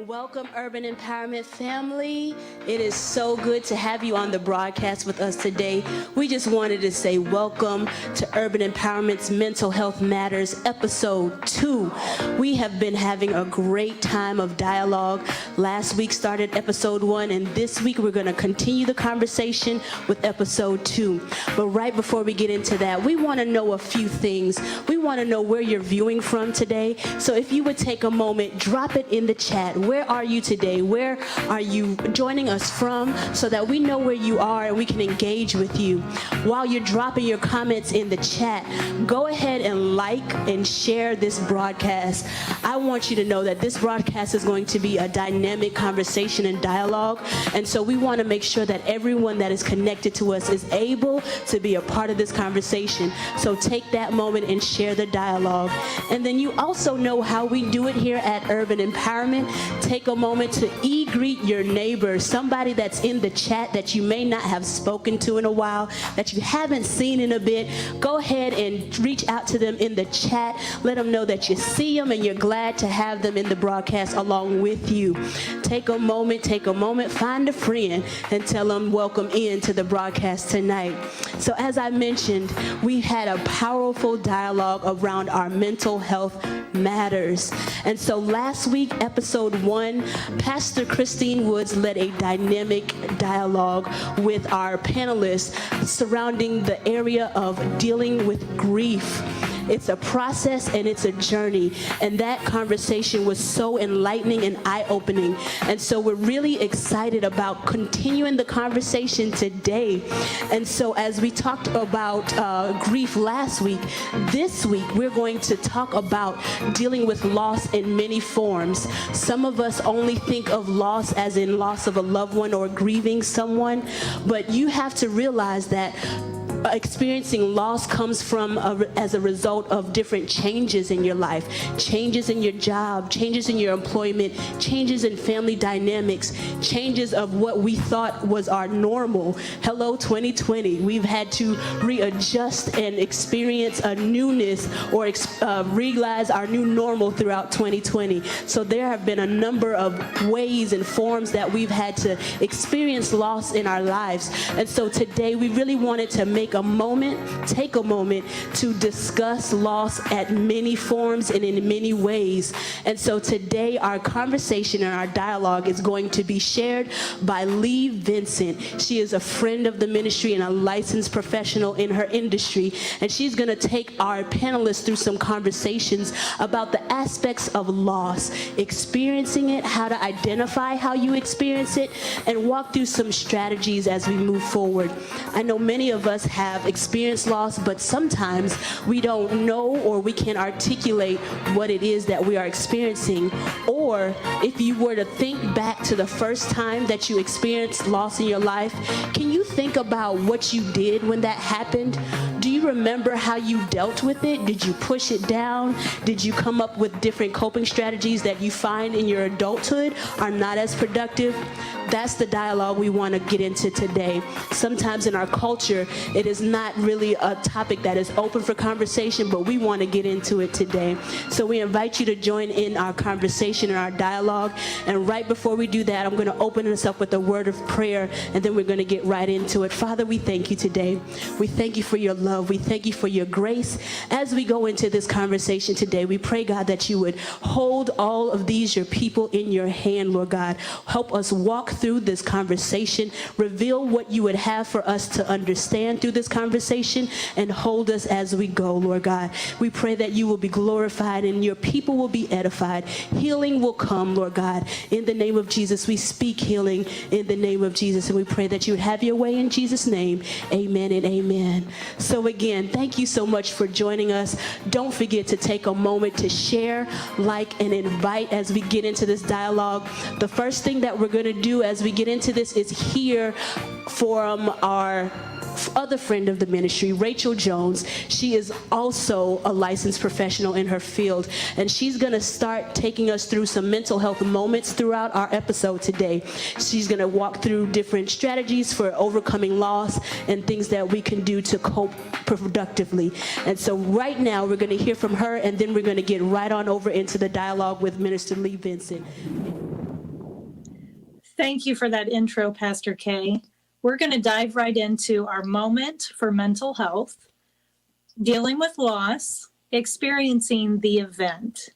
Welcome, Urban Empowerment family. It is so good to have you on the broadcast with us today. We just wanted to say welcome to Urban Empowerment's Mental Health Matters, Episode 2. We have been having a great time of dialogue. Last week started Episode 1, and this week we're going to continue the conversation with Episode 2. But right before we get into that, we want to know a few things. We want to know where you're viewing from today. So if you would take a moment, drop it in the chat. Where are you today? Where are you joining us from, so that we know where you are and we can engage with you? While you're dropping your comments in the chat, go ahead and like and share this broadcast. I want you to know that this broadcast is going to be a dynamic conversation and dialogue, and so we want to make sure that everyone that is connected to us is able to be a part of this conversation. So take that moment and share the dialogue. And then you also know how we do it here at Urban Empowerment. Take a moment to greet your neighbor, somebody that's in the chat that you may not have spoken to in a while, that you haven't seen in a bit. Go ahead and reach out to them in the chat. Let them know that you see them and you're glad to have them in the broadcast along with you. Take a moment, find a friend and tell them welcome in to the broadcast tonight. So as I mentioned, we had a powerful dialogue around our mental health matters. And so last week, Episode 1, Pastor Christine Woods led a dynamic dialogue with our panelists surrounding the area of dealing with grief. It's a process and it's a journey, and that conversation was so enlightening and eye-opening. And so we're really excited about continuing the conversation today. And so as we talked about grief last week, this week we're going to talk about dealing with loss in many forms. Some of us only think of loss as in loss of a loved one or grieving someone, but you have to realize that experiencing loss comes from as a result of different changes in your life, changes in your job, changes in your employment, changes in family dynamics, changes of what we thought was our normal. Hello 2020, we've had to readjust and experience a newness or realize our new normal throughout 2020. So there have been a number of ways and forms that we've had to experience loss in our lives. And so today we really wanted to take a moment to discuss loss at many forms and in many ways. And so today our conversation and our dialogue is going to be shared by Lee Vincent. She is a friend of the ministry and a licensed professional in her industry, and she's going to take our panelists through some conversations about the aspects of loss, experiencing it, how to identify how you experience it, and walk through some strategies as we move forward. I know many of us have experienced loss, but sometimes we don't know or we can't articulate what it is that we are experiencing. Or if you were to think back to the first time that you experienced loss in your life, can you think about what you did when that happened? Do you remember how you dealt with it? Did you push it down? Did you come up with different coping strategies that you find in your adulthood are not as productive? That's the dialogue we want to get into today. Sometimes in our culture, it is not really a topic that is open for conversation, but we want to get into it today. So we invite you to join in our conversation and our dialogue. And right before we do that, I'm going to open us up with a word of prayer, and then we're going to get right into it. Father, we thank you today. We thank you for your love. We thank you for your grace. As we go into this conversation today, we pray, God, that you would hold all of these, your people, in your hand, Lord God. Help us walk through this conversation. Reveal what you would have for us to understand through this conversation, and hold us as we go, Lord God. We pray that you will be glorified and your people will be edified. Healing will come, Lord God. In the name of Jesus, we speak healing in the name of Jesus, and we pray that you would have your way in Jesus' name. Amen and amen. So again, thank you so much for joining us. Don't forget to take a moment to share, like, and invite as we get into this dialogue. The first thing that we're going to do as we get into this is hear from our other friend of the ministry, Rachel Jones. She is also a licensed professional in her field, and she's going to start taking us through some mental health moments throughout our episode today. She's going to walk through different strategies for overcoming loss and things that we can do to cope productively. And so right now we're going to hear from her, and then we're going to get right on over into the dialogue with Minister Lee Vincent. Thank you for that intro, Pastor Kay. We're going to dive right into our moment for mental health, dealing with loss, experiencing the event.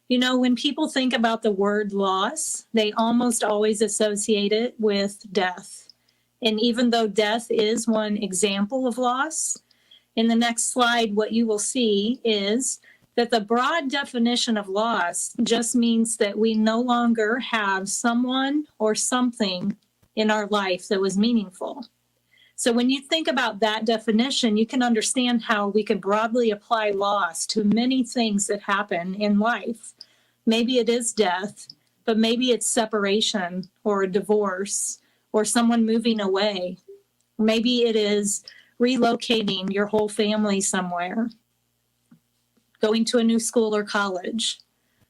You know, when people think about the word loss, they almost always associate it with death. And even though death is one example of loss, in the next slide, what you will see is that the broad definition of loss just means that we no longer have someone or something in our life that was meaningful. So when you think about that definition, you can understand how we could broadly apply loss to many things that happen in life. Maybe it is death, but maybe it's separation or a divorce or someone moving away. Maybe it is relocating your whole family somewhere, going to a new school or college.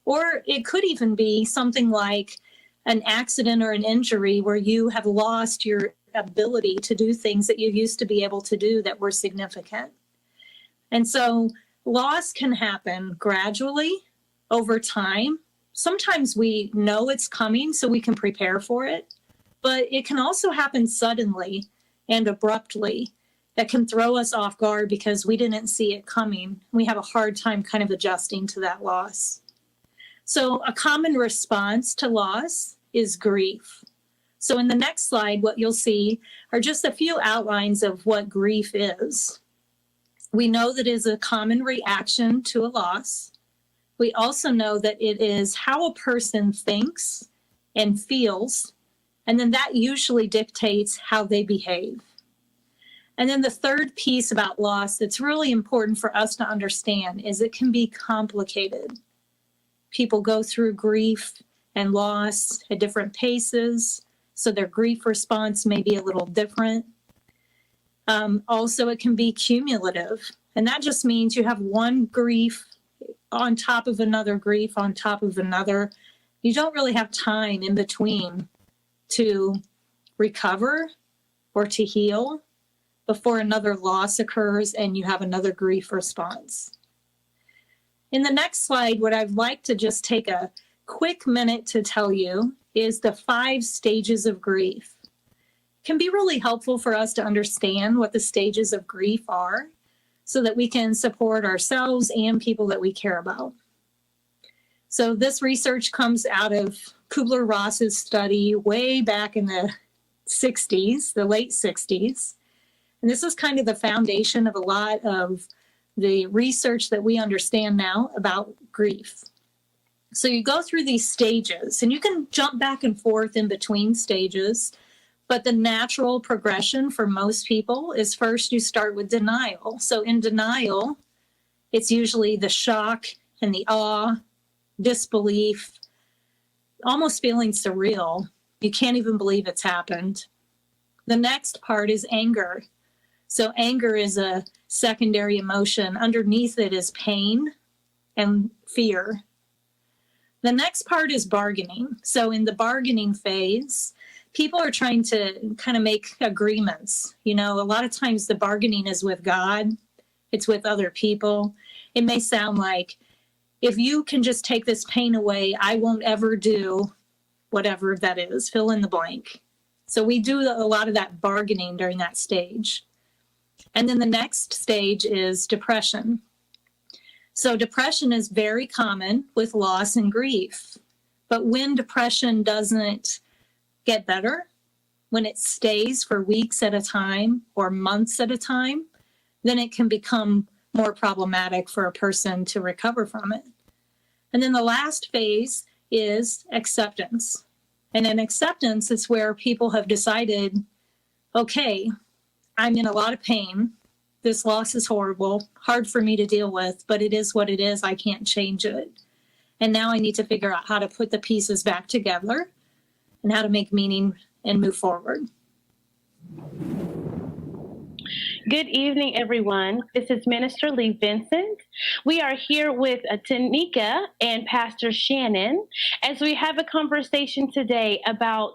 Or it could even be something like an accident or an injury where you have lost your ability to do things that you used to be able to do that were significant. And so loss can happen gradually over time. Sometimes we know it's coming so we can prepare for it, but it can also happen suddenly and abruptly. That can throw us off guard because we didn't see it coming. We have a hard time kind of adjusting to that loss. So a common response to loss is grief. So in the next slide, what you'll see are just a few outlines of what grief is. We know that it is a common reaction to a loss. We also know that it is how a person thinks and feels, and then that usually dictates how they behave. And then the third piece about loss that's really important for us to understand is it can be complicated. People go through grief and loss at different paces, so their grief response may be a little different. Also, it can be cumulative, and that just means you have one grief on top of another grief on top of another. You don't really have time in between to recover or to heal before another loss occurs and you have another grief response. In the next slide, what I'd like to just take a quick minute to tell you is the 5 stages of grief. It can be really helpful for us to understand what the stages of grief are so that we can support ourselves and people that we care about. So this research comes out of Kubler-Ross's study way back in the 60s, the late 60s. And this is kind of the foundation of a lot of the research that we understand now about grief. So you go through these stages, and you can jump back and forth in between stages, but the natural progression for most people is first you start with denial. So in denial, it's usually the shock and the awe, disbelief, almost feeling surreal. You can't even believe it's happened. The next part is anger. So anger is a secondary emotion. Underneath it is pain and fear. The next part is bargaining. So in the bargaining phase, people are trying to kind of make agreements. You know, a lot of times the bargaining is with God. It's with other people. It may sound like, if you can just take this pain away, I won't ever do whatever that is, fill in the blank. So we do a lot of that bargaining during that stage. And then the next stage is depression. So depression is very common with loss and grief. But when depression doesn't get better, when it stays for weeks at a time or months at a time, then it can become more problematic for a person to recover from it. And then the last phase is acceptance. And in acceptance, it's where people have decided, okay, I'm in a lot of pain. This loss is horrible, hard for me to deal with, but it is what it is. I can't change it. And now I need to figure out how to put the pieces back together and how to make meaning and move forward. Good evening, everyone. This is Minister Lee Vincent. We are here with Tanika and Pastor Shannon as we have a conversation today about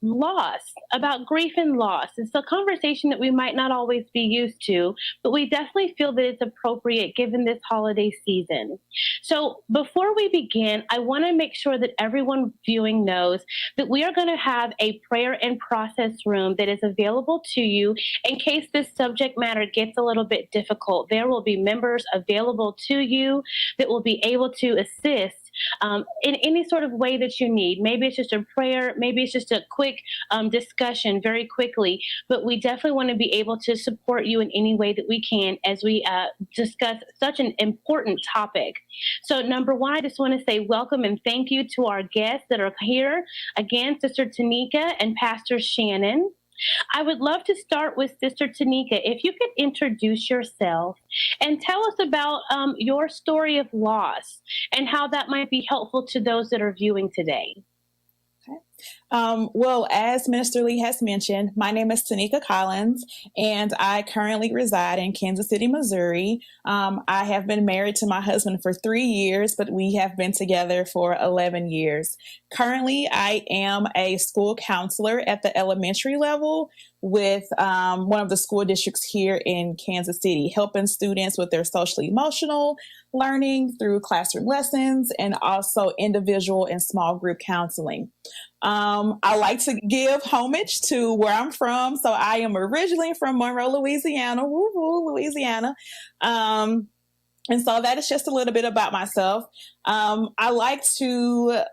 loss, about grief and loss. It's a conversation that we might not always be used to, but we definitely feel that it's appropriate given this holiday season. So before we begin, I want to make sure that everyone viewing knows that we are going to have a prayer and process room that is available to you in case this subject matter gets a little bit difficult. There will be members available to you that will be able to assist in any sort of way that you need. Maybe it's just a prayer, maybe it's just a quick discussion very quickly, but we definitely want to be able to support you in any way that we can as we discuss such an important topic. So number one, I just want to say welcome and thank you to our guests that are here. Again, Sister Tanika and Pastor Shannon. I would love to start with Sister Tanika. If you could introduce yourself and tell us about your story of loss and how that might be helpful to those that are viewing today. Well, as Minister Lee has mentioned, my name is Tanika Collins, and I currently reside in Kansas City, Missouri. I have been married to my husband for 3 years, but we have been together for 11 years. Currently, I am a school counselor at the elementary level with one of the school districts here in Kansas City, helping students with their social emotional learning through classroom lessons and also individual and small group counseling. I like to give homage to where I'm from. So I am originally from Monroe, Louisiana, Louisiana. And so that is just a little bit about myself. I like to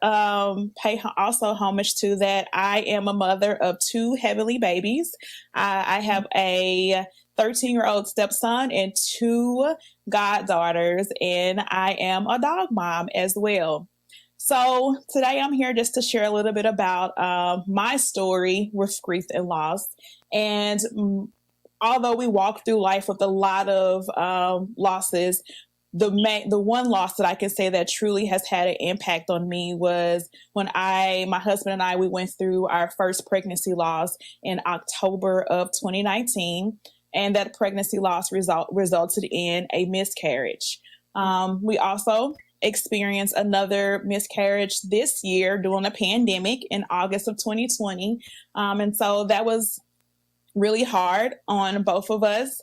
pay also homage to that. I am a mother of 2 heavenly babies. I have a 13-year-old stepson and 2 goddaughters, and I am a dog mom as well. So today I'm here just to share a little bit about my story with grief and loss. And although we walk through life with a lot of losses, the one loss that I can say that truly has had an impact on me was when my husband and I, we went through our first pregnancy loss in October of 2019. And that pregnancy loss resulted in a miscarriage. We also experienced another miscarriage this year during a pandemic in August of 2020. And so that was really hard on both of us.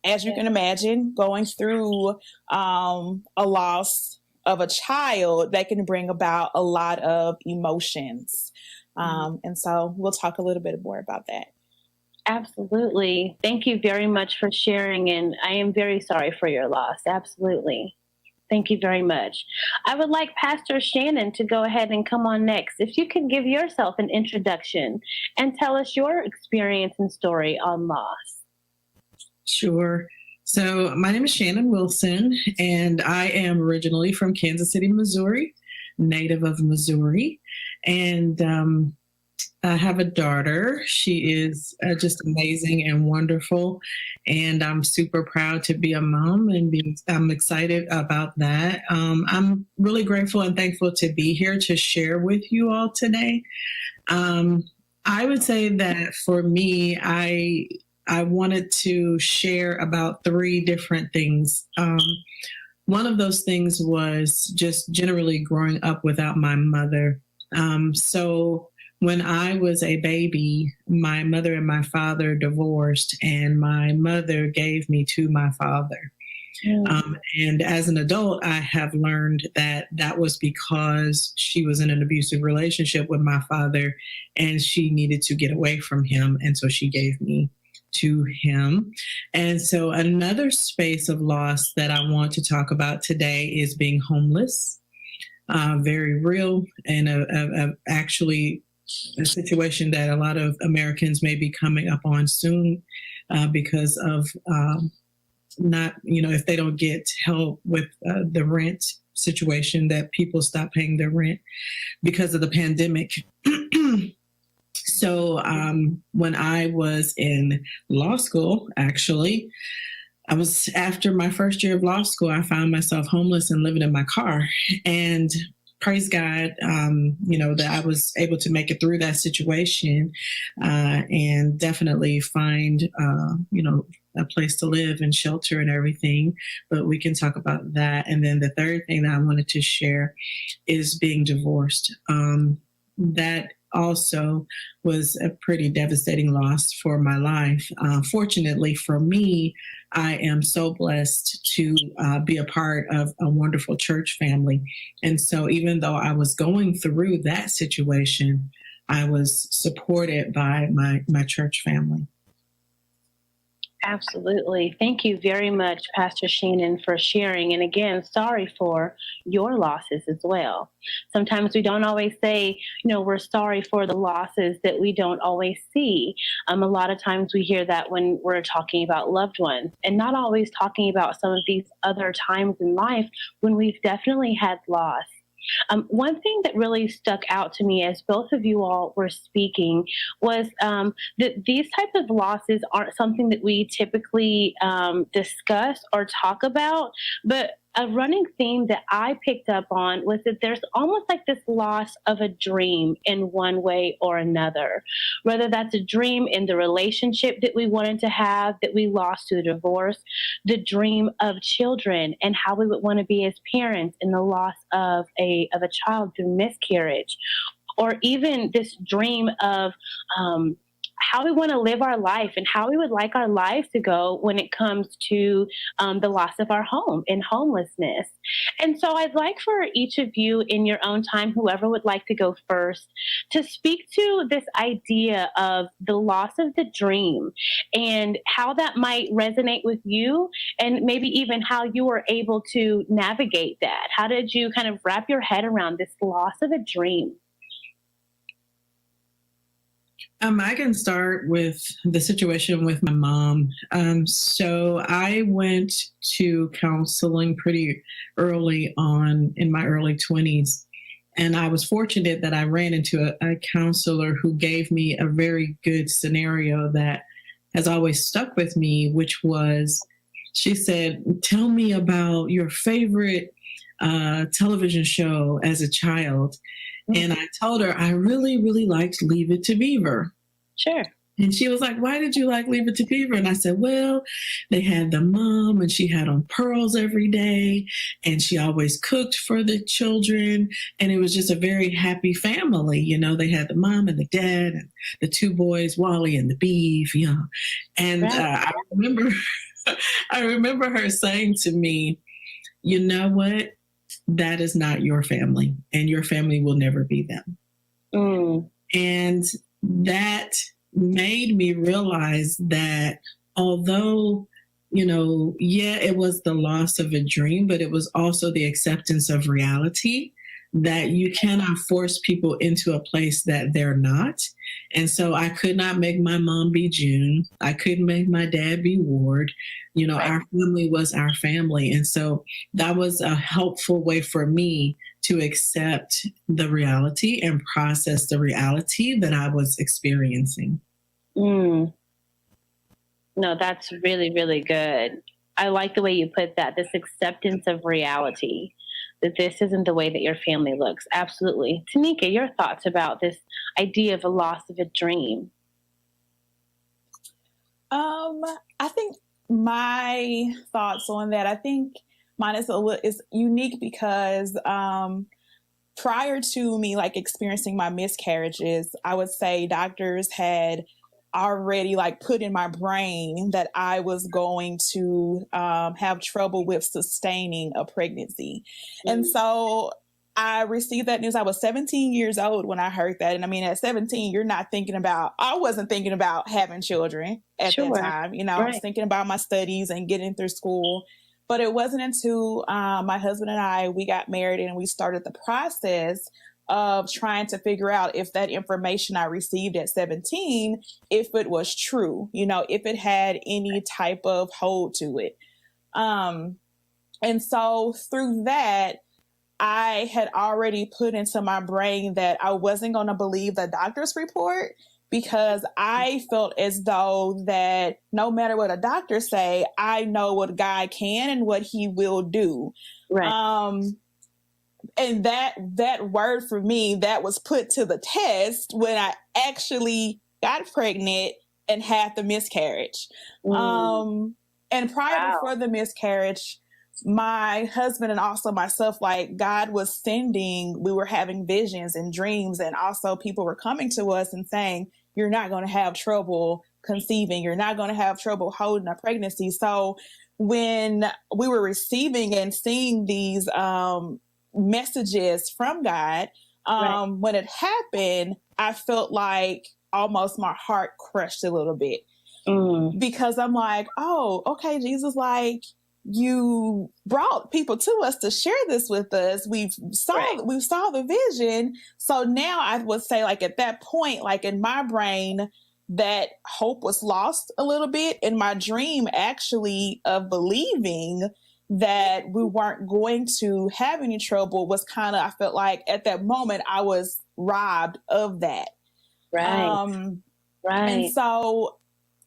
As you can imagine, going through a loss of a child, that can bring about a lot of emotions. And so we'll talk a little bit more about that. Absolutely. Thank you very much for sharing, and I am very sorry for your loss. Absolutely. Thank you very much. I would like Pastor Shannon to go ahead and come on next. If you could give yourself an introduction and tell us your experience and story on loss. Sure. So my name is Shannon Wilson, and I am originally from Kansas City, Missouri, native of Missouri. And I have a daughter. She is just amazing and wonderful. And I'm super proud to be a mom, and I'm excited about that. I'm really grateful and thankful to be here to share with you all today. I would say that for me, I wanted to share about 3 different things. One of those things was just generally growing up without my mother. So when I was a baby, my mother and my father divorced, and my mother gave me to my father. And as an adult, I have learned that that was because she was in an abusive relationship with my father, and she needed to get away from him. And so she gave me to him. And so another space of loss that I want to talk about today is being homeless. Very real, and actually a situation that a lot of Americans may be coming up on soon because of not, if they don't get help with the rent situation, that people stop paying their rent because of the pandemic. So when I was in law school, actually, after my first year of law school, I found myself homeless and living in my car. And praise God, that I was able to make it through that situation and definitely find, a place to live and shelter and everything. But we can talk about that. And then the third thing that I wanted to share is being divorced. That also was a pretty devastating loss for my life. Fortunately for me, I am so blessed to be a part of a wonderful church family. And so even though I was going through that situation, I was supported by my church family. Absolutely. Thank you very much, Pastor Shannon, for sharing. And again, sorry for your losses as well. Sometimes we don't always say, we're sorry for the losses that we don't always see. A lot of times we hear that when we're talking about loved ones, and not always talking about some of these other times in life when we've definitely had loss. One thing that really stuck out to me as both of you all were speaking was that these types of losses aren't something that we typically discuss or talk about, but a running theme that I picked up on was that there's almost like this loss of a dream in one way or another, whether that's a dream in the relationship that we wanted to have that we lost to divorce, the dream of children and how we would want to be as parents in the loss of a child through miscarriage, or even this dream of how we want to live our life and how we would like our life to go when it comes to the loss of our home and homelessness. And so I'd like for each of you in your own time, whoever would like to go first, to speak to this idea of the loss of the dream and how that might resonate with you, and maybe even how you were able to navigate that. How did you kind of wrap your head around this loss of a dream? I can start with the situation with my mom. So I went to counseling pretty early on in my early 20s. And I was fortunate that I ran into a counselor who gave me a very good scenario that has always stuck with me, which was, she said, tell me about your favorite television show as a child. And I told her I really, really liked Leave It to Beaver. Sure. And she was like, why did you like Leave It to Beaver? And I said, well, they had the mom and she had on pearls every day and she always cooked for the children. And it was just a very happy family. They had the mom and the dad and the two boys, Wally and the Beef, And I remember her saying to me, you know what? That is not your family and your family will never be them. And that made me realize that although, it was the loss of a dream, but it was also the acceptance of reality that you cannot force people into a place that they're not. And so I could not make my mom be June. I couldn't make my dad be Ward. Our family was our family. And so that was a helpful way for me to accept the reality and process the reality that I was experiencing. No, that's really, really good. I like the way you put that, this acceptance of reality, that this isn't the way that your family looks. Absolutely. Tanika, your thoughts about this idea of a loss of a dream? I think my thoughts on that, I think mine is unique because prior to me experiencing my miscarriages, I would say doctors had already put in my brain that I was going to have trouble with sustaining a pregnancy. And so I received that news. I was 17 years old when I heard that. And at 17, I wasn't thinking about having children at that time. I was thinking about my studies and getting through school. But it wasn't until my husband and we got married and we started the process of trying to figure out if that information I received at 17, if it was true, if it had any type of hold to it. And so through that, I had already put into my brain that I wasn't going to believe the doctor's report, because I felt as though that no matter what a doctor say, I know what God can and what he will do. Right. and that word for me, that was put to the test when I actually got pregnant and had the miscarriage. And prior before the miscarriage, my husband and also myself, like God was sending, we were having visions and dreams, and also people were coming to us and saying, you're not going to have trouble conceiving. You're not going to have trouble holding a pregnancy. So when we were receiving and seeing these messages from God, when it happened, I felt like almost my heart crushed a little bit because I'm like, oh, okay, Jesus, like you brought people to us to share this with us. We saw the vision. So now I would say, like, at that point, like in my brain, that hope was lost a little bit. In my dream, actually, of believing that we weren't going to have any trouble was kind of, I felt like at that moment I was robbed of that. Right. And so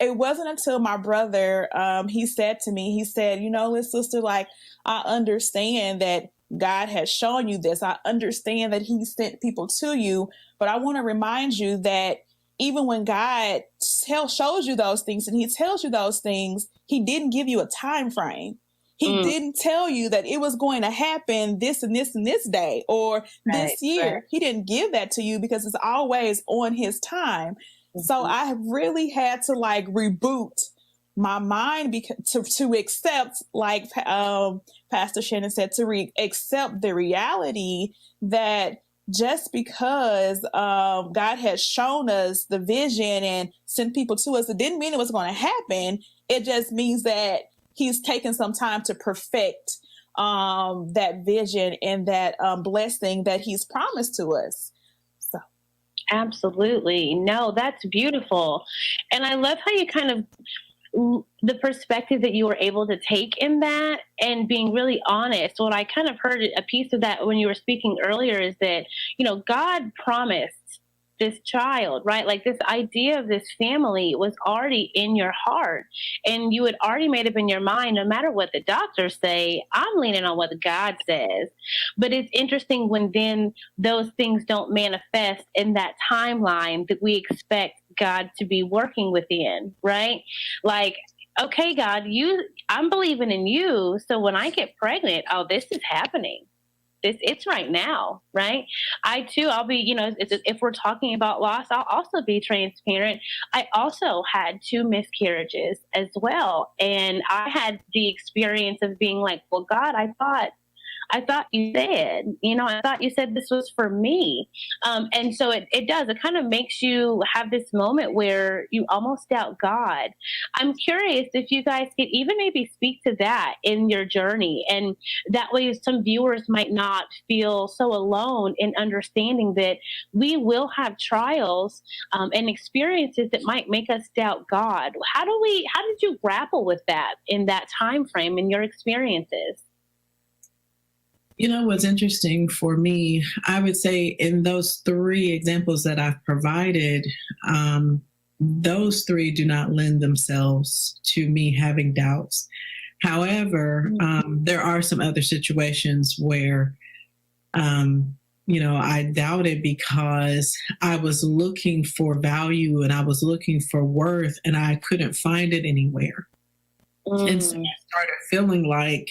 it wasn't until my brother, he said to me, he said, you know, sister, like, I understand that God has shown you this. I understand that he sent people to you, but I want to remind you that even when God shows you those things and he tells you those things, he didn't give you a time frame. He didn't tell you that it was going to happen this and this and this day or this year. Right. He didn't give that to you because it's always on his time. So I really had to like reboot my mind to accept, like Pastor Shannon said, to accept the reality that just because God had shown us the vision and sent people to us, it didn't mean it was going to happen. It just means that he's taken some time to perfect that vision and that blessing that he's promised to us. So, absolutely. No, that's beautiful. And I love how you kind of, the perspective that you were able to take in that and being really honest. What I kind of heard a piece of that when you were speaking earlier is that, you know, God promised this child, right? Like this idea of this family was already in your heart and you had already made up in your mind, no matter what the doctors say, I'm leaning on what God says. But it's interesting when then those things don't manifest in that timeline that we expect God to be working within, right? Like, okay, God, I'm believing in you. So when I get pregnant, oh, this is happening. It's right now, right? I'll be, you know, if we're talking about loss, I'll also be transparent. I also had 2 miscarriages as well. And I had the experience of being like, well, God, I thought you said, you know, I thought you said this was for me. And so it does. It kind of makes you have this moment where you almost doubt God. I'm curious if you guys could even maybe speak to that in your journey. And that way some viewers might not feel so alone in understanding that we will have trials and experiences that might make us doubt God. How did you grapple with that in that time frame in your experiences? You know, what's interesting for me, I would say in those 3 examples that I've provided, those 3 do not lend themselves to me having doubts. However, there are some other situations where, you know, I doubted because I was looking for value and I was looking for worth and I couldn't find it anywhere. And so I started feeling like,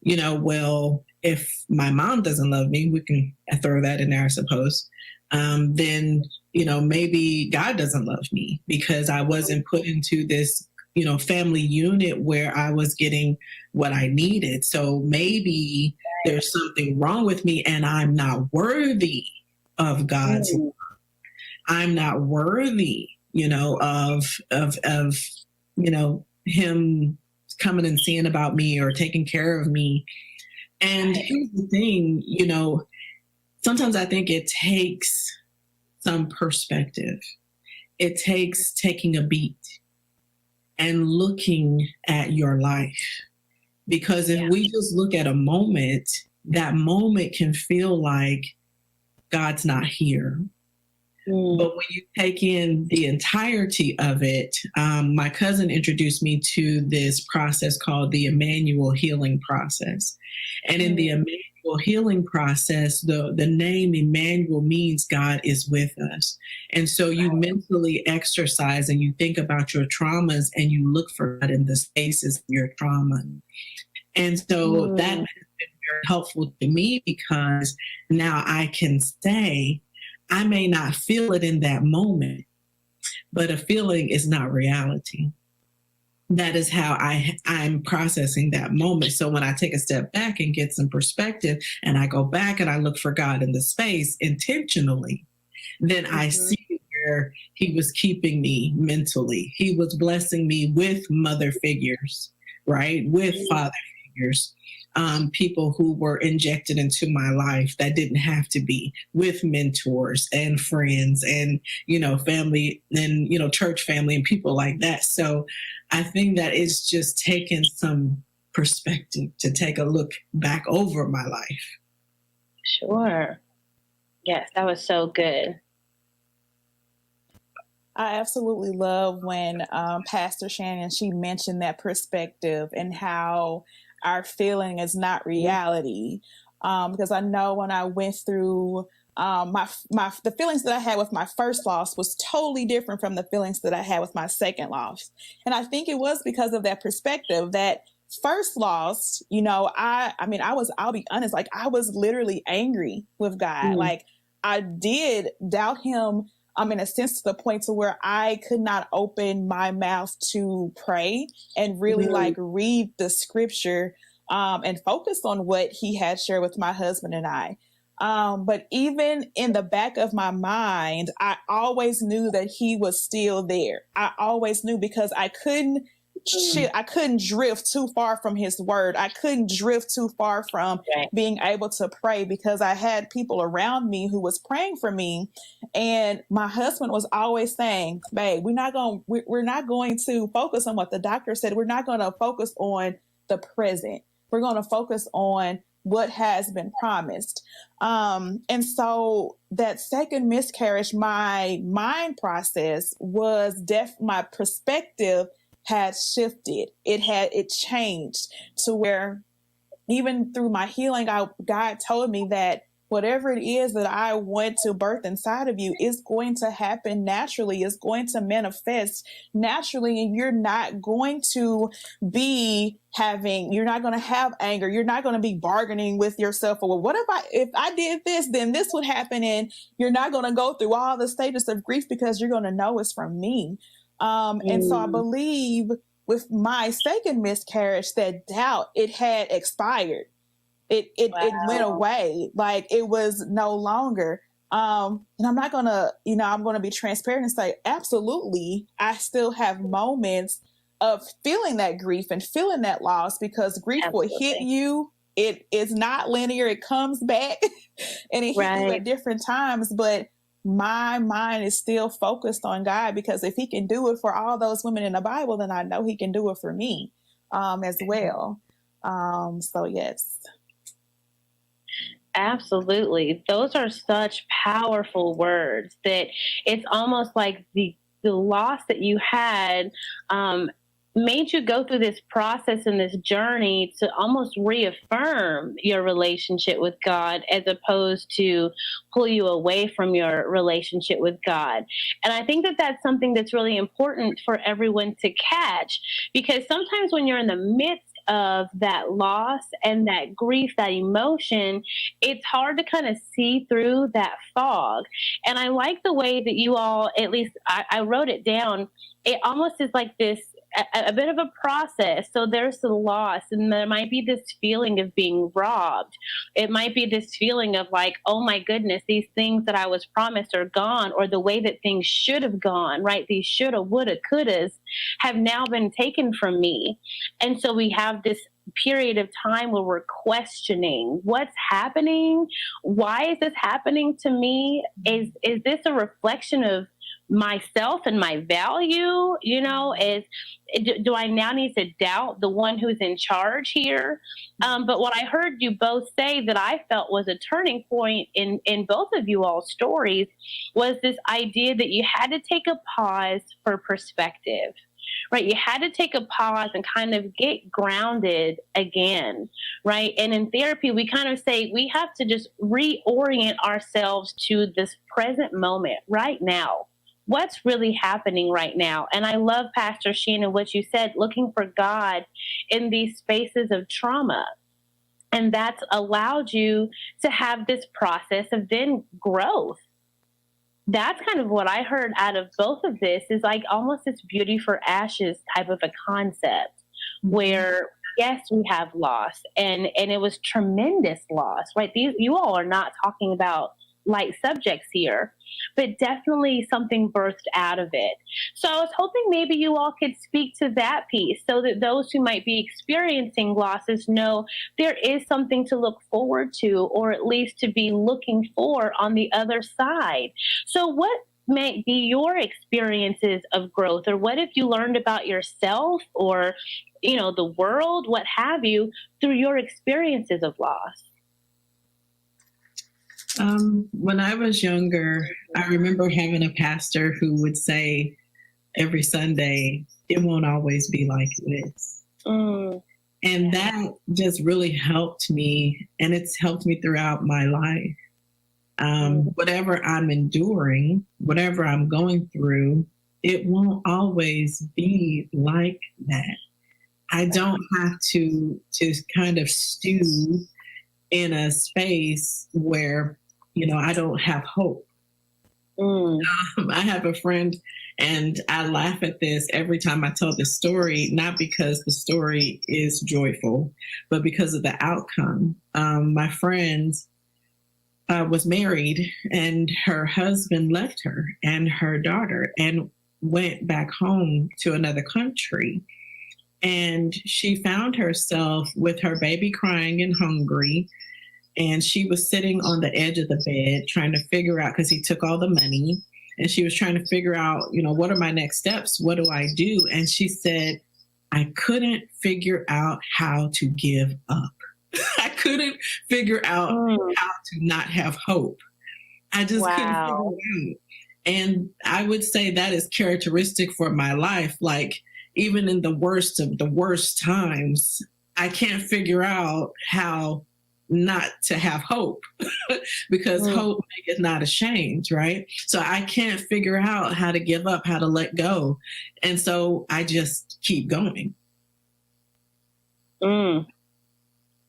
you know, well, if my mom doesn't love me, we can throw that in there, I suppose. Then, you know, maybe God doesn't love me because I wasn't put into this, you know, family unit where I was getting what I needed. So maybe there's something wrong with me and I'm not worthy of God's love. I'm not worthy, you know, of, you know, him coming and seeing about me or taking care of me. And here's the thing, you know, sometimes I think it takes some perspective. It takes taking a beat and looking at your life. Because if we just look at a moment, that moment can feel like God's not here. But when you take in the entirety of it, my cousin introduced me to this process called the Emmanuel healing process. And in the Emmanuel individual healing process, the name Emmanuel means God is with us. And so you mentally exercise and you think about your traumas and you look for God in the spaces of your trauma. And so that has been very helpful to me, because now I can say, I may not feel it in that moment, but a feeling is not reality. That is how I'm processing that moment. So when I take a step back and get some perspective and I go back and I look for God in the space intentionally, then I see where he was keeping me mentally. He was blessing me with mother figures, right? With father figures, people who were injected into my life that didn't have to be, with mentors and friends and, family and, church family and people like that. So I think that it's just taking some perspective to take a look back over my life. Sure. Yes, that was so good. I absolutely love when Pastor Shannon, she mentioned that perspective and how our feeling is not reality. Because I know when I went through the feelings that I had with my first loss was totally different from the feelings that I had with my second loss. And I think it was because of that perspective. That first loss, I'll be honest, like I was literally angry with God. Like I did doubt him, in a sense, to the point to where I could not open my mouth to pray and really like read the scripture and focus on what he had shared with my husband and I. But even in the back of my mind, I always knew that he was still there. I always knew, because I couldn't drift too far from his word. I couldn't drift too far from being able to pray, because I had people around me who was praying for me. And my husband was always saying, babe, we're not going to focus on what the doctor said. We're not going to focus on the present. We're going to focus on what has been promised. And so that second miscarriage, my mind process was my perspective had shifted. It changed to where even through my healing, God told me that whatever it is that I want to birth inside of you is going to happen naturally, is going to manifest naturally. And you're not going to you're not going to have anger. You're not going to be bargaining with yourself. Well, what if I did this, then this would happen. And you're not going to go through all the stages of grief, because you're going to know it's from me. And so I believe with my second miscarriage, that doubt, it had expired. It went away. Like it was no longer. And I'm not going to, I'm going to be transparent and say, absolutely, I still have moments of feeling that grief and feeling that loss, because grief will hit you. It is not linear. It comes back and it hits you at different times. But my mind is still focused on God, because if he can do it for all those women in the Bible, then I know he can do it for me as well. So yes. Absolutely. Those are such powerful words that it's almost like the loss that you had made you go through this process and this journey to almost reaffirm your relationship with God, as opposed to pull you away from your relationship with God. And I think that that's something that's really important for everyone to catch, because sometimes when you're in the midst of that loss and that grief, that emotion, it's hard to kind of see through that fog. And I like the way that you all, at least I wrote it down, it almost is like this, a bit of a process. So there's the loss, and there might be this feeling of being robbed. It might be this feeling of like, oh my goodness, these things that I was promised are gone, or the way that things should have gone, right? These shoulda, woulda, couldas have now been taken from me. And so we have this period of time where we're questioning what's happening. Why is this happening to me? Is this a reflection of myself and my value? Do I now need to doubt the one who's in charge here? But what I heard you both say that I felt was a turning point in both of you all's stories was this idea that you had to take a pause for perspective. right? You had to take a pause and kind of get grounded again, right? And in therapy, we kind of say we have to just reorient ourselves to this present moment right now. What's really happening right now? And I love, Pastor Shannon, what you said, looking for God in these spaces of trauma. And that's allowed you to have this process of then growth. That's kind of what I heard out of both of this, is like almost this beauty for ashes type of a concept where, yes, we have loss and it was tremendous loss, right? You all are not talking about light subjects here, but definitely something birthed out of it. So I was hoping maybe you all could speak to that piece so that those who might be experiencing losses know there is something to look forward to, or at least to be looking for on the other side. So what might be your experiences of growth, or what have you learned about yourself or, the world, what have you, through your experiences of loss? When I was younger, I remember having a pastor who would say every Sunday, "It won't always be like this." And that just really helped me, and it's helped me throughout my life. Whatever I'm enduring, whatever I'm going through, it won't always be like that. I don't have to kind of stew in a space where, I don't have hope. I have a friend, and I laugh at this every time I tell this story, not because the story is joyful, but because of the outcome. My friend was married, and her husband left her and her daughter and went back home to another country. And she found herself with her baby crying and hungry. And she was sitting on the edge of the bed trying to figure out, because he took all the money, and she was trying to figure out, what are my next steps? What do I do? And she said, I couldn't figure out how to give up. I couldn't figure out how to not have hope. I just couldn't figure it out. And I would say that is characteristic for my life. Like, even in the worst of the worst times, I can't figure out how not to have hope because hope is not ashamed, right? So I can't figure out how to give up, how to let go. And so I just keep going.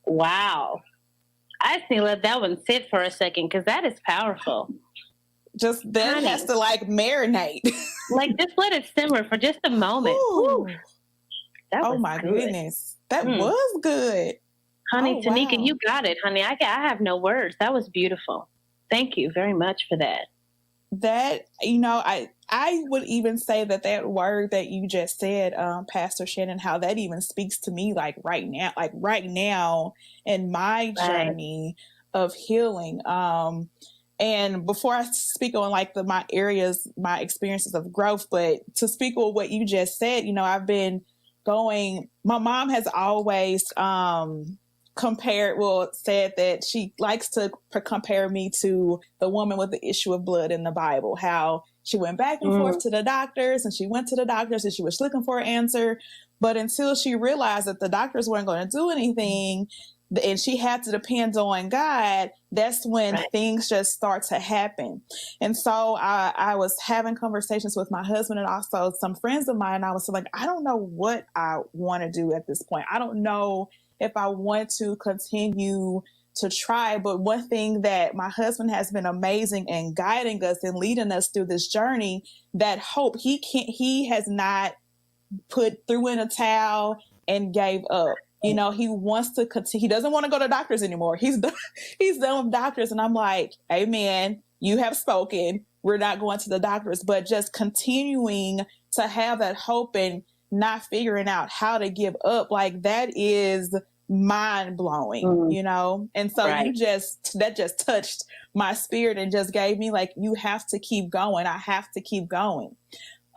Wow. I just need to let that one sit for a second, because that is powerful. Just that Honey. has to marinate. Like, just let it simmer for just a moment. Ooh. That Oh was my good. goodness. That was good. Honey, Oh, Tanika, wow. you got it, honey. I have no words. That was beautiful. Thank you very much for that. That, I would even say that word that you just said, Pastor Shannon, how that even speaks to me right now in my journey of healing. And before I speak on my areas, my experiences of growth, but to speak on what you just said, I've been my mom has always, said that she likes to compare me to the woman with the issue of blood in the Bible, how she went back and forth to the doctors, and she went to the doctors and she was looking for an answer. But until she realized that the doctors weren't going to do anything and she had to depend on God, that's when things just start to happen. And so I was having conversations with my husband and also some friends of mine. And I was like, I don't know what I want to do at this point. I don't know if I want to continue to try. But one thing that my husband has been amazing in guiding us and leading us through this journey, that hope, he has not threw in a towel and gave up. He wants to continue. He doesn't want to go to doctors anymore. He's done with doctors. And I'm like, amen, you have spoken. We're not going to the doctors, but just continuing to have that hope and not figuring out how to give up. That is mind blowing, And so that just touched my spirit and just gave me you have to keep going. I have to keep going.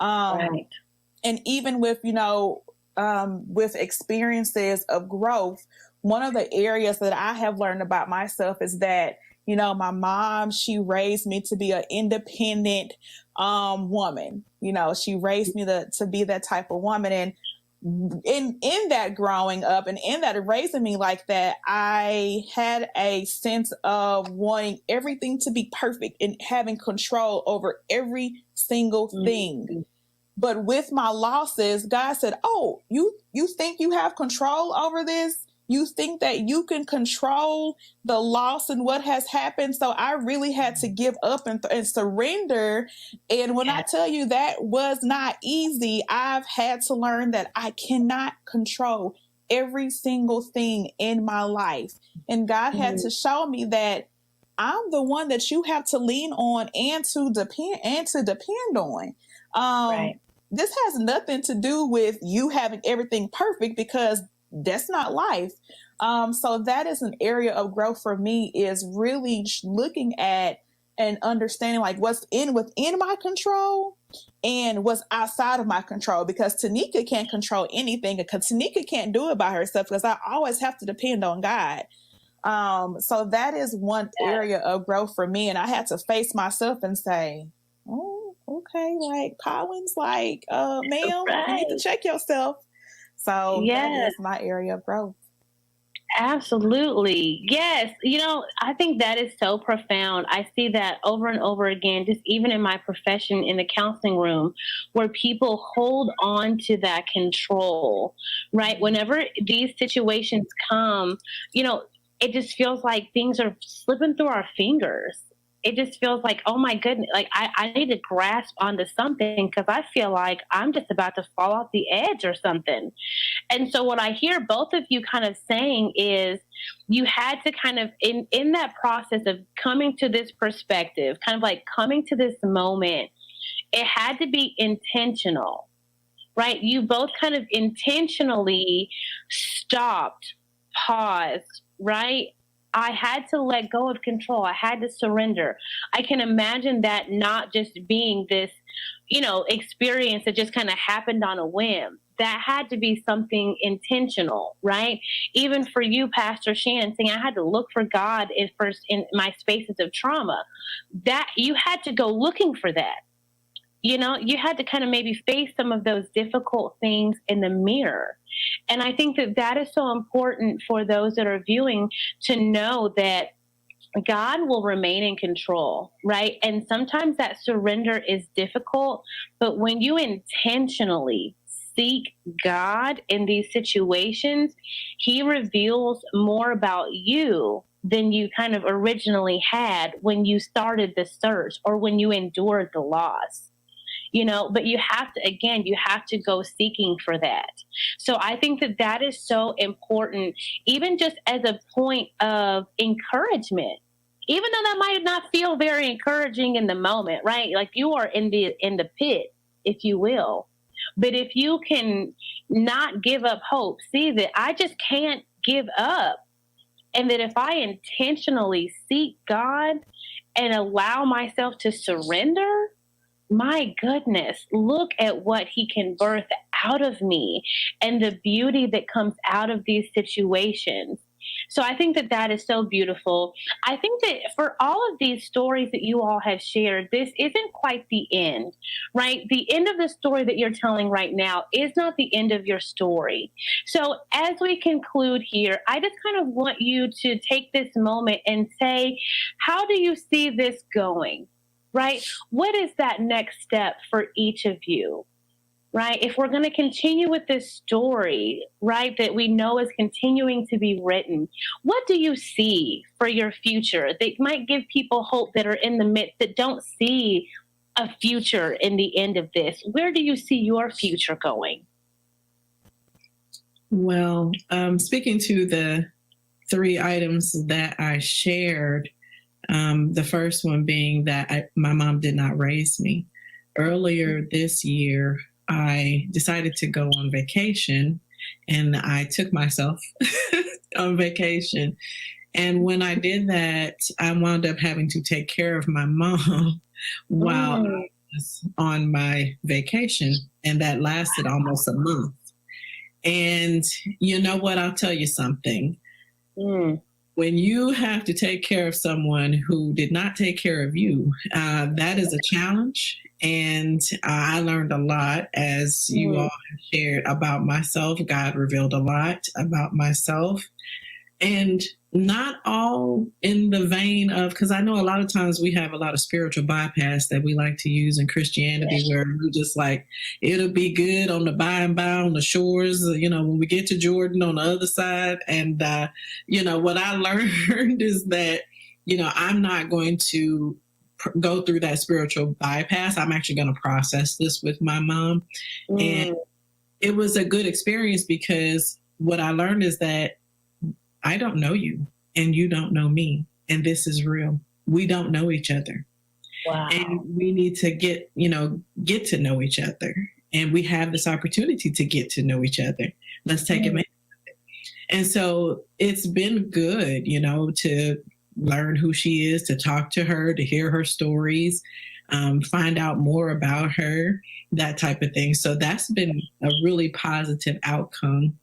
And even with, with experiences of growth, one of the areas that I have learned about myself is that You know, my mom, she raised me to be an independent woman. You know, she raised me to be that type of woman. And in that growing up and in that raising me like that, I had a sense of wanting everything to be perfect and having control over every single thing. But with my losses, God said, "Oh, you think you have control over this? You think that you can control the loss and what has happened?" So I really had to give up and surrender. And when I tell you that was not easy, I've had to learn that I cannot control every single thing in my life. And God had to show me that I'm the one that you have to lean on and to depend on. Right. This has nothing to do with you having everything perfect, because that's not life. So that is an area of growth for me, is really looking at and understanding like what's within my control and what's outside of my control, because Tanika can't control anything, because Tanika can't do it by herself, because I always have to depend on God. So that is one area of growth for me. And I had to face myself and say, "Oh, okay, like Collins, like, ma'am, you need to check yourself." So that is my area of growth. Absolutely. Yes. You know, I think that is so profound. I see that over and over again, just even in my profession in the counseling room, where people hold on to that control, right? Whenever these situations come, you know, it just feels like things are slipping through our fingers. It just feels like, oh my goodness, like I need to grasp onto something, because I feel like I'm just about to fall off the edge or something. And so what I hear both of you kind of saying is you had to kind of, in that process of coming to this perspective, kind of like coming to this moment, it had to be intentional, right? You both kind of intentionally stopped, paused, right? I had to let go of control. I had to surrender. I can imagine that not just being this, you know, experience that just kind of happened on a whim. That had to be something intentional, right? Even for you, Pastor Shannon, saying I had to look for God in my spaces of trauma. That you had to go looking for that. You know, you had to kind of maybe face some of those difficult things in the mirror. And I think that is so important for those that are viewing to know that God will remain in control, right? And sometimes that surrender is difficult, but when you intentionally seek God in these situations, He reveals more about you than you kind of originally had when you started the search or when you endured the loss. You know, but you have to go seeking for that. So I think that is so important, even just as a point of encouragement, even though that might not feel very encouraging in the moment, right? Like you are in the pit, if you will. But if you can not give up hope, see that I just can't give up. And that if I intentionally seek God and allow myself to surrender, my goodness, look at what He can birth out of me and the beauty that comes out of these situations. So I think that is so beautiful. I think that for all of these stories that you all have shared, this isn't quite the end, right? The end of the story that you're telling right now is not the end of your story. So as we conclude here, I just kind of want you to take this moment and say, how do you see this going? Right? What is that next step for each of you? Right? If we're going to continue with this story, right, that we know is continuing to be written, what do you see for your future that might give people hope that are in the midst that don't see a future in the end of this? Where do you see your future going? Well, speaking to the 3 items that I shared, the first one being that my mom did not raise me. Earlier this year, I decided to go on vacation, and I took myself on vacation. And when I did that, I wound up having to take care of my mom while I was on my vacation, and that lasted almost a month. And you know what? I'll tell you something. when you have to take care of someone who did not take care of you, that is a challenge. And I learned a lot, as you all have shared, about myself. God revealed a lot about myself. And not all in the vein of, because I know a lot of times we have a lot of spiritual bypass that we like to use in Christianity, where we're just like, it'll be good on the by and by on the shores, when we get to Jordan on the other side. And, what I learned is that, I'm not going to go through that spiritual bypass. I'm actually going to process this with my mom. And it was a good experience, because what I learned is that I don't know you and you don't know me. And this is real. We don't know each other. Wow. And we need to get to know each other. And we have this opportunity to get to know each other. Let's take advantage of it. And so it's been good, to learn who she is, to talk to her, to hear her stories, find out more about her, that type of thing. So that's been a really positive outcome.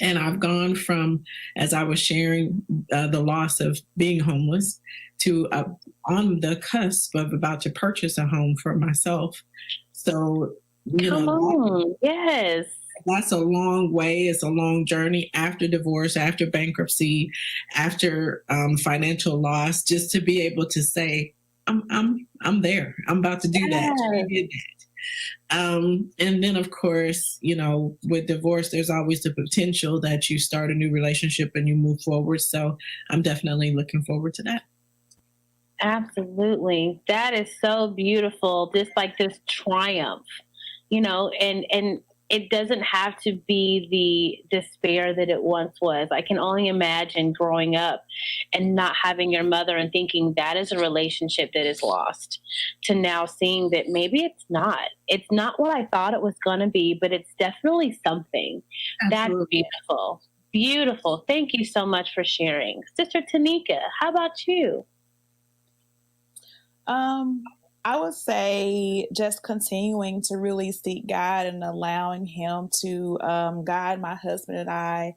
And I've gone from, as I was sharing, the loss of being homeless to on the cusp of about to purchase a home for myself. So, Come on. Yes. That's a long way. It's a long journey after divorce, after bankruptcy, after financial loss, just to be able to say, I'm there. I'm about to do that. I did that. And then, of course, with divorce, there's always the potential that you start a new relationship and you move forward. So I'm definitely looking forward to that. Absolutely. That is so beautiful. Just like this triumph, and it doesn't have to be the despair that it once was. I can only imagine growing up and not having your mother and thinking that is a relationship that is lost, to now seeing that maybe it's not. It's not what I thought it was going to be, but it's definitely something. Absolutely. That's beautiful. Beautiful. Thank you so much for sharing. Sister Tanika, how about you? I would say just continuing to really seek God and allowing Him to guide my husband and I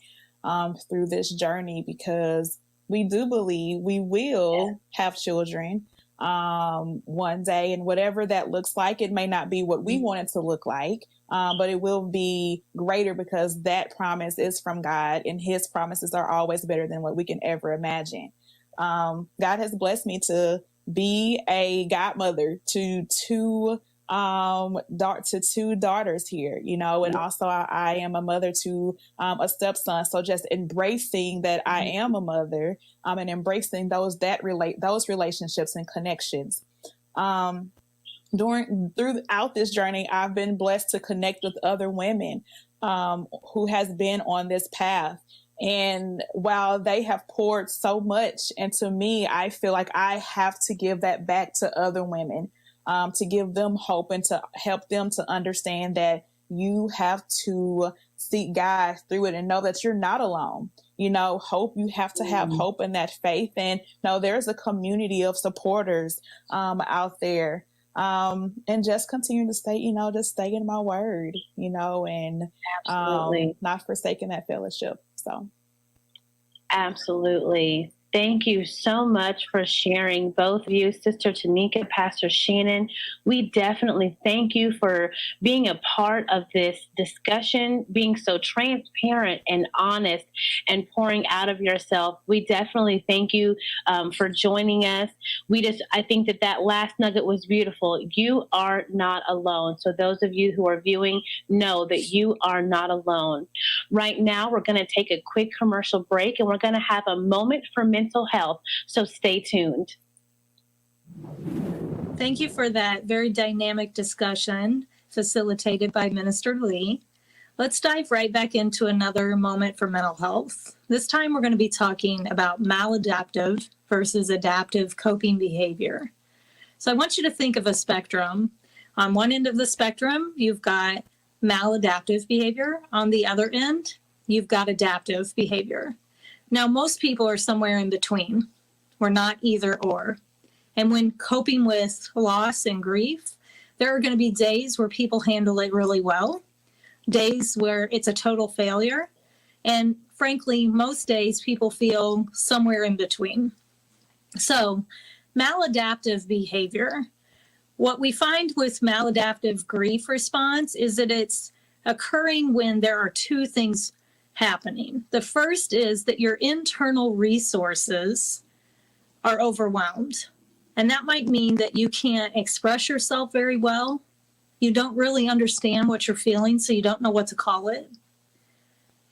through this journey, because we do believe we will have children one day, and whatever that looks like, it may not be what we want it to look like, but it will be greater, because that promise is from God, and His promises are always better than what we can ever imagine. God has blessed me to be a godmother to two daughters here, and also I am a mother to a stepson. So just embracing that I am a mother, and embracing those relationships and connections. Throughout this journey, I've been blessed to connect with other women who has been on this path. And while they have poured so much into me, I feel like I have to give that back to other women, to give them hope and to help them to understand that you have to seek God through it and know that you're not alone. Hope, you have to have hope in that faith. And there's a community of supporters out there. And just continue to stay, just stay in my word, and not forsaking that fellowship. So. Absolutely. Thank you so much for sharing, both of you, Sister Tanika, Pastor Shannon. We definitely thank you for being a part of this discussion, being so transparent and honest and pouring out of yourself. We definitely thank you for joining us. I think that last nugget was beautiful. You are not alone. So those of you who are viewing know that you are not alone. Right now, we're going to take a quick commercial break, and we're going to have a moment for mental health. So stay tuned. Thank you for that very dynamic discussion facilitated by Minister Lee. Let's dive right back into another moment for mental health. This time we're going to be talking about maladaptive versus adaptive coping behavior. So I want you to think of a spectrum. On one end of the spectrum, you've got maladaptive behavior. On the other end, you've got adaptive behavior. Now, most people are somewhere in between. We're not either or. And when coping with loss and grief, there are going to be days where people handle it really well, days where it's a total failure, And frankly, most days people feel somewhere in between. So, maladaptive behavior. What we find with maladaptive grief response is that it's occurring when there are two things happening. The first is that your internal resources are overwhelmed. And that might mean that you can't express yourself very well. You don't really understand what you're feeling, so you don't know what to call it.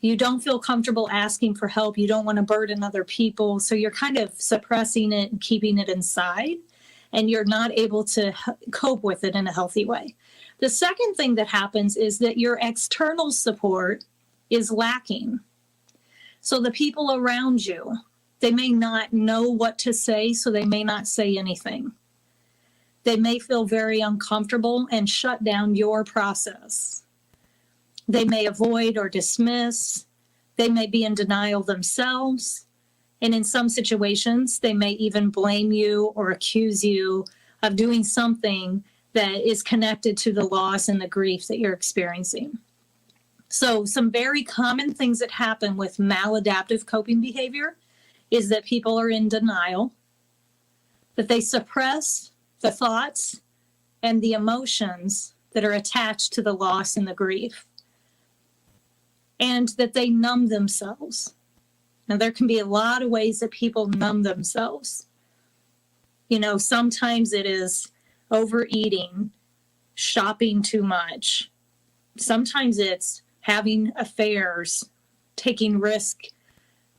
You don't feel comfortable asking for help. You don't want to burden other people. So you're kind of suppressing it and keeping it inside, and you're not able to cope with it in a healthy way. The second thing that happens is that your external support is lacking. So the people around you, they may not know what to say, so they may not say anything. They may feel very uncomfortable and shut down your process. They may avoid or dismiss. They may be in denial themselves. And in some situations, they may even blame you or accuse you of doing something that is connected to the loss and the grief that you're experiencing. So some very common things that happen with maladaptive coping behavior is that people are in denial, that they suppress the thoughts and the emotions that are attached to the loss and the grief, and that they numb themselves. Now, there can be a lot of ways that people numb themselves. You know, sometimes it is overeating, shopping too much. Sometimes it's having affairs, taking risk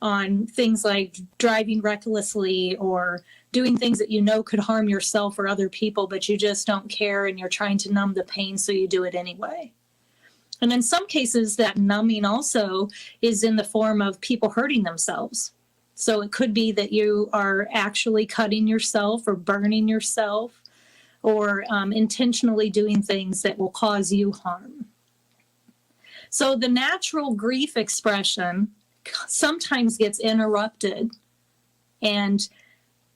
on things like driving recklessly or doing things that you know could harm yourself or other people, but you just don't care and you're trying to numb the pain, so you do it anyway. And in some cases, that numbing also is in the form of people hurting themselves. So it could be that you are actually cutting yourself or burning yourself or intentionally doing things that will cause you harm. So the natural grief expression sometimes gets interrupted, and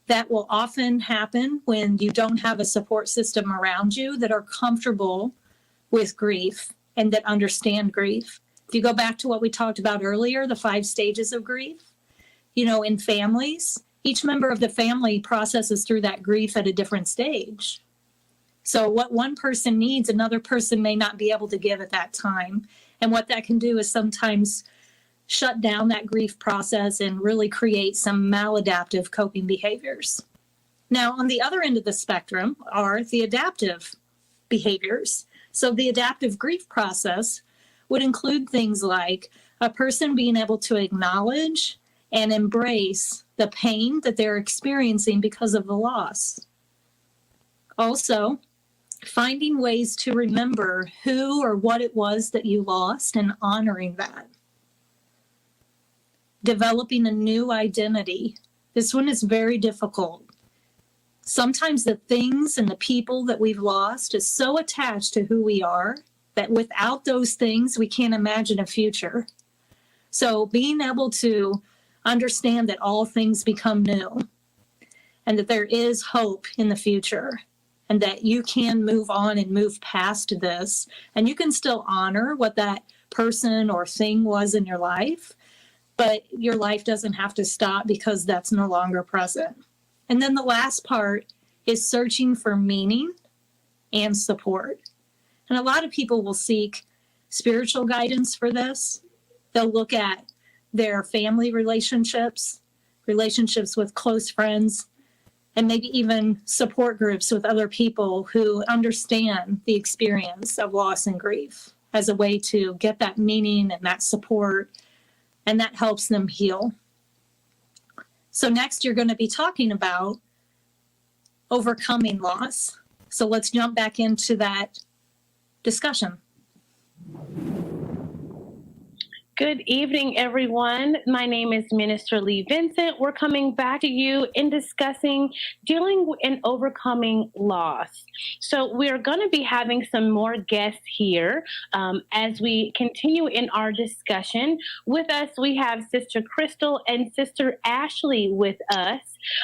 that will often happen when you don't have a support system around you that are comfortable with grief and that understand grief. If you go back to what we talked about earlier, the 5 stages of grief, you know, in families, each member of the family processes through that grief at a different stage. So what one person needs, another person may not be able to give at that time. And what that can do is sometimes shut down that grief process and really create some maladaptive coping behaviors. Now, on the other end of the spectrum are the adaptive behaviors. So the adaptive grief process would include things like a person being able to acknowledge and embrace the pain that they're experiencing because of the loss. Also, finding ways to remember who or what it was that you lost and honoring that. Developing a new identity. This one is very difficult. Sometimes the things and the people that we've lost is so attached to who we are that without those things, we can't imagine a future. So being able to understand that all things become new and that there is hope in the future and that you can move on and move past this, and you can still honor what that person or thing was in your life, but your life doesn't have to stop because that's no longer present. And then the last part is searching for meaning and support. And a lot of people will seek spiritual guidance for this. They'll look at their family relationships, relationships with close friends, and maybe even support groups with other people who understand the experience of loss and grief as a way to get that meaning and that support, and that helps them heal. So next, you're going to be talking about overcoming loss. So let's jump back into that discussion. Good evening, everyone. My name is Minister Lee Vincent. We're coming back to you in discussing dealing and overcoming loss. So we're going to be having some more guests here as we continue in our discussion. With us, we have Sister Crystal and Sister Ashley with us.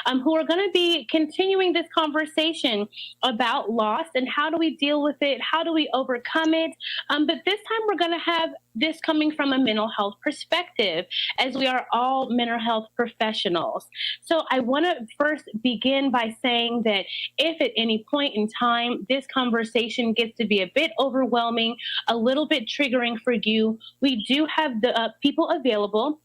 who are going to be continuing this conversation about loss and how do we deal with it? How do we overcome it? But this time we're going to have this coming from a mental health perspective, as we are all mental health professionals. So I want to first begin by saying that if at any point in time this conversation gets to be a bit overwhelming, a little bit triggering for you, we do have the people available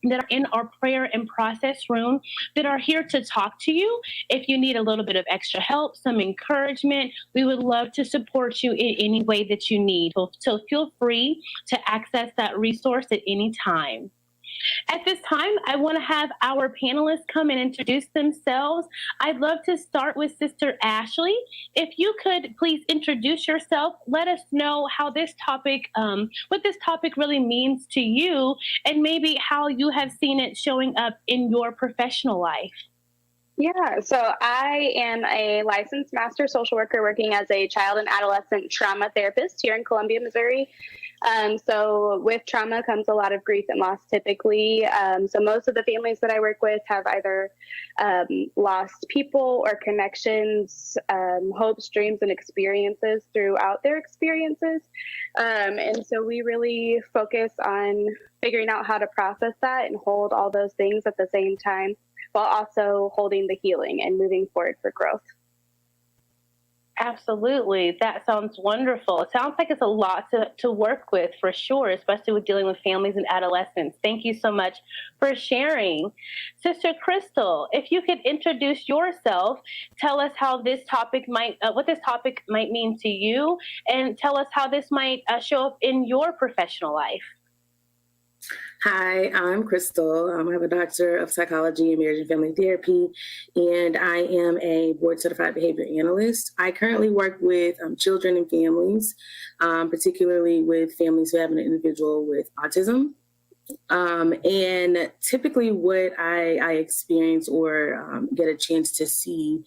that are in our prayer and process room that are here to talk to you. If you need a little bit of extra help, some encouragement, we would love to support you in any way that you need. So feel free to access that resource at any time. At this time, I want to have our panelists come and introduce themselves. I'd love to start with Sister Ashley. If you could please introduce yourself, let us know how this topic, what this topic really means to you, and maybe how you have seen it showing up in your professional life. Yeah, so I am a licensed master social worker working as a child and adolescent trauma therapist here in Columbia, Missouri. So with trauma comes a lot of grief and loss typically. So most of the families that I work with have either lost people or connections, hopes, dreams, and experiences throughout their experiences. And so we really focus on figuring out how to process that and hold all those things at the same time, while also holding the healing and moving forward for growth. Absolutely. That sounds wonderful. It sounds like it's a lot to work with for sure, especially with dealing with families and adolescents. Thank you so much for sharing. Sister Crystal, if you could introduce yourself, tell us how this topic might, what this topic might mean to you, and tell us how this might show up in your professional life. Hi, I'm Crystal. I have a Doctor of Psychology and Marriage and Family Therapy, and I am a board-certified behavior analyst. I currently work with children and families, particularly with families who have an individual with autism. And typically what I experience or get a chance to see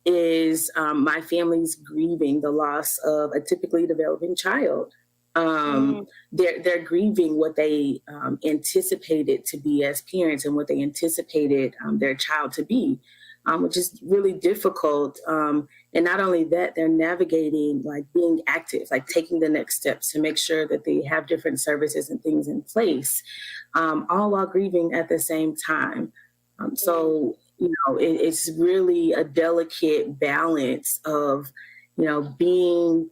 is my family's grieving the loss of a typically developing child. They're grieving what they anticipated to be as parents and what they anticipated their child to be, which is really difficult. And not only that, they're navigating like being active, like taking the next steps to make sure that they have different services and things in place, all while grieving at the same time. So, you know, it's really a delicate balance of, you know, being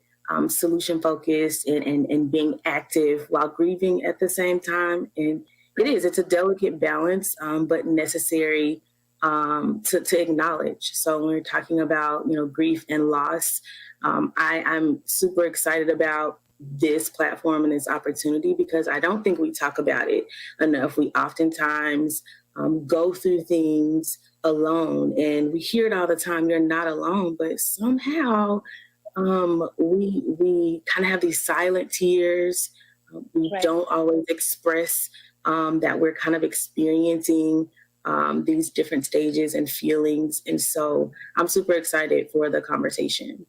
solution focused and being active while grieving at the same time. And it's a delicate balance, but necessary to acknowledge. So when we're talking about, you know, grief and loss, I'm super excited about this platform and this opportunity because I don't think we talk about it enough. We oftentimes go through things alone, and we hear it all the time, you're not alone, but somehow we kind of have these silent tears. We don't always express that we're kind of experiencing these different stages and feelings. And so I'm super excited for the conversation.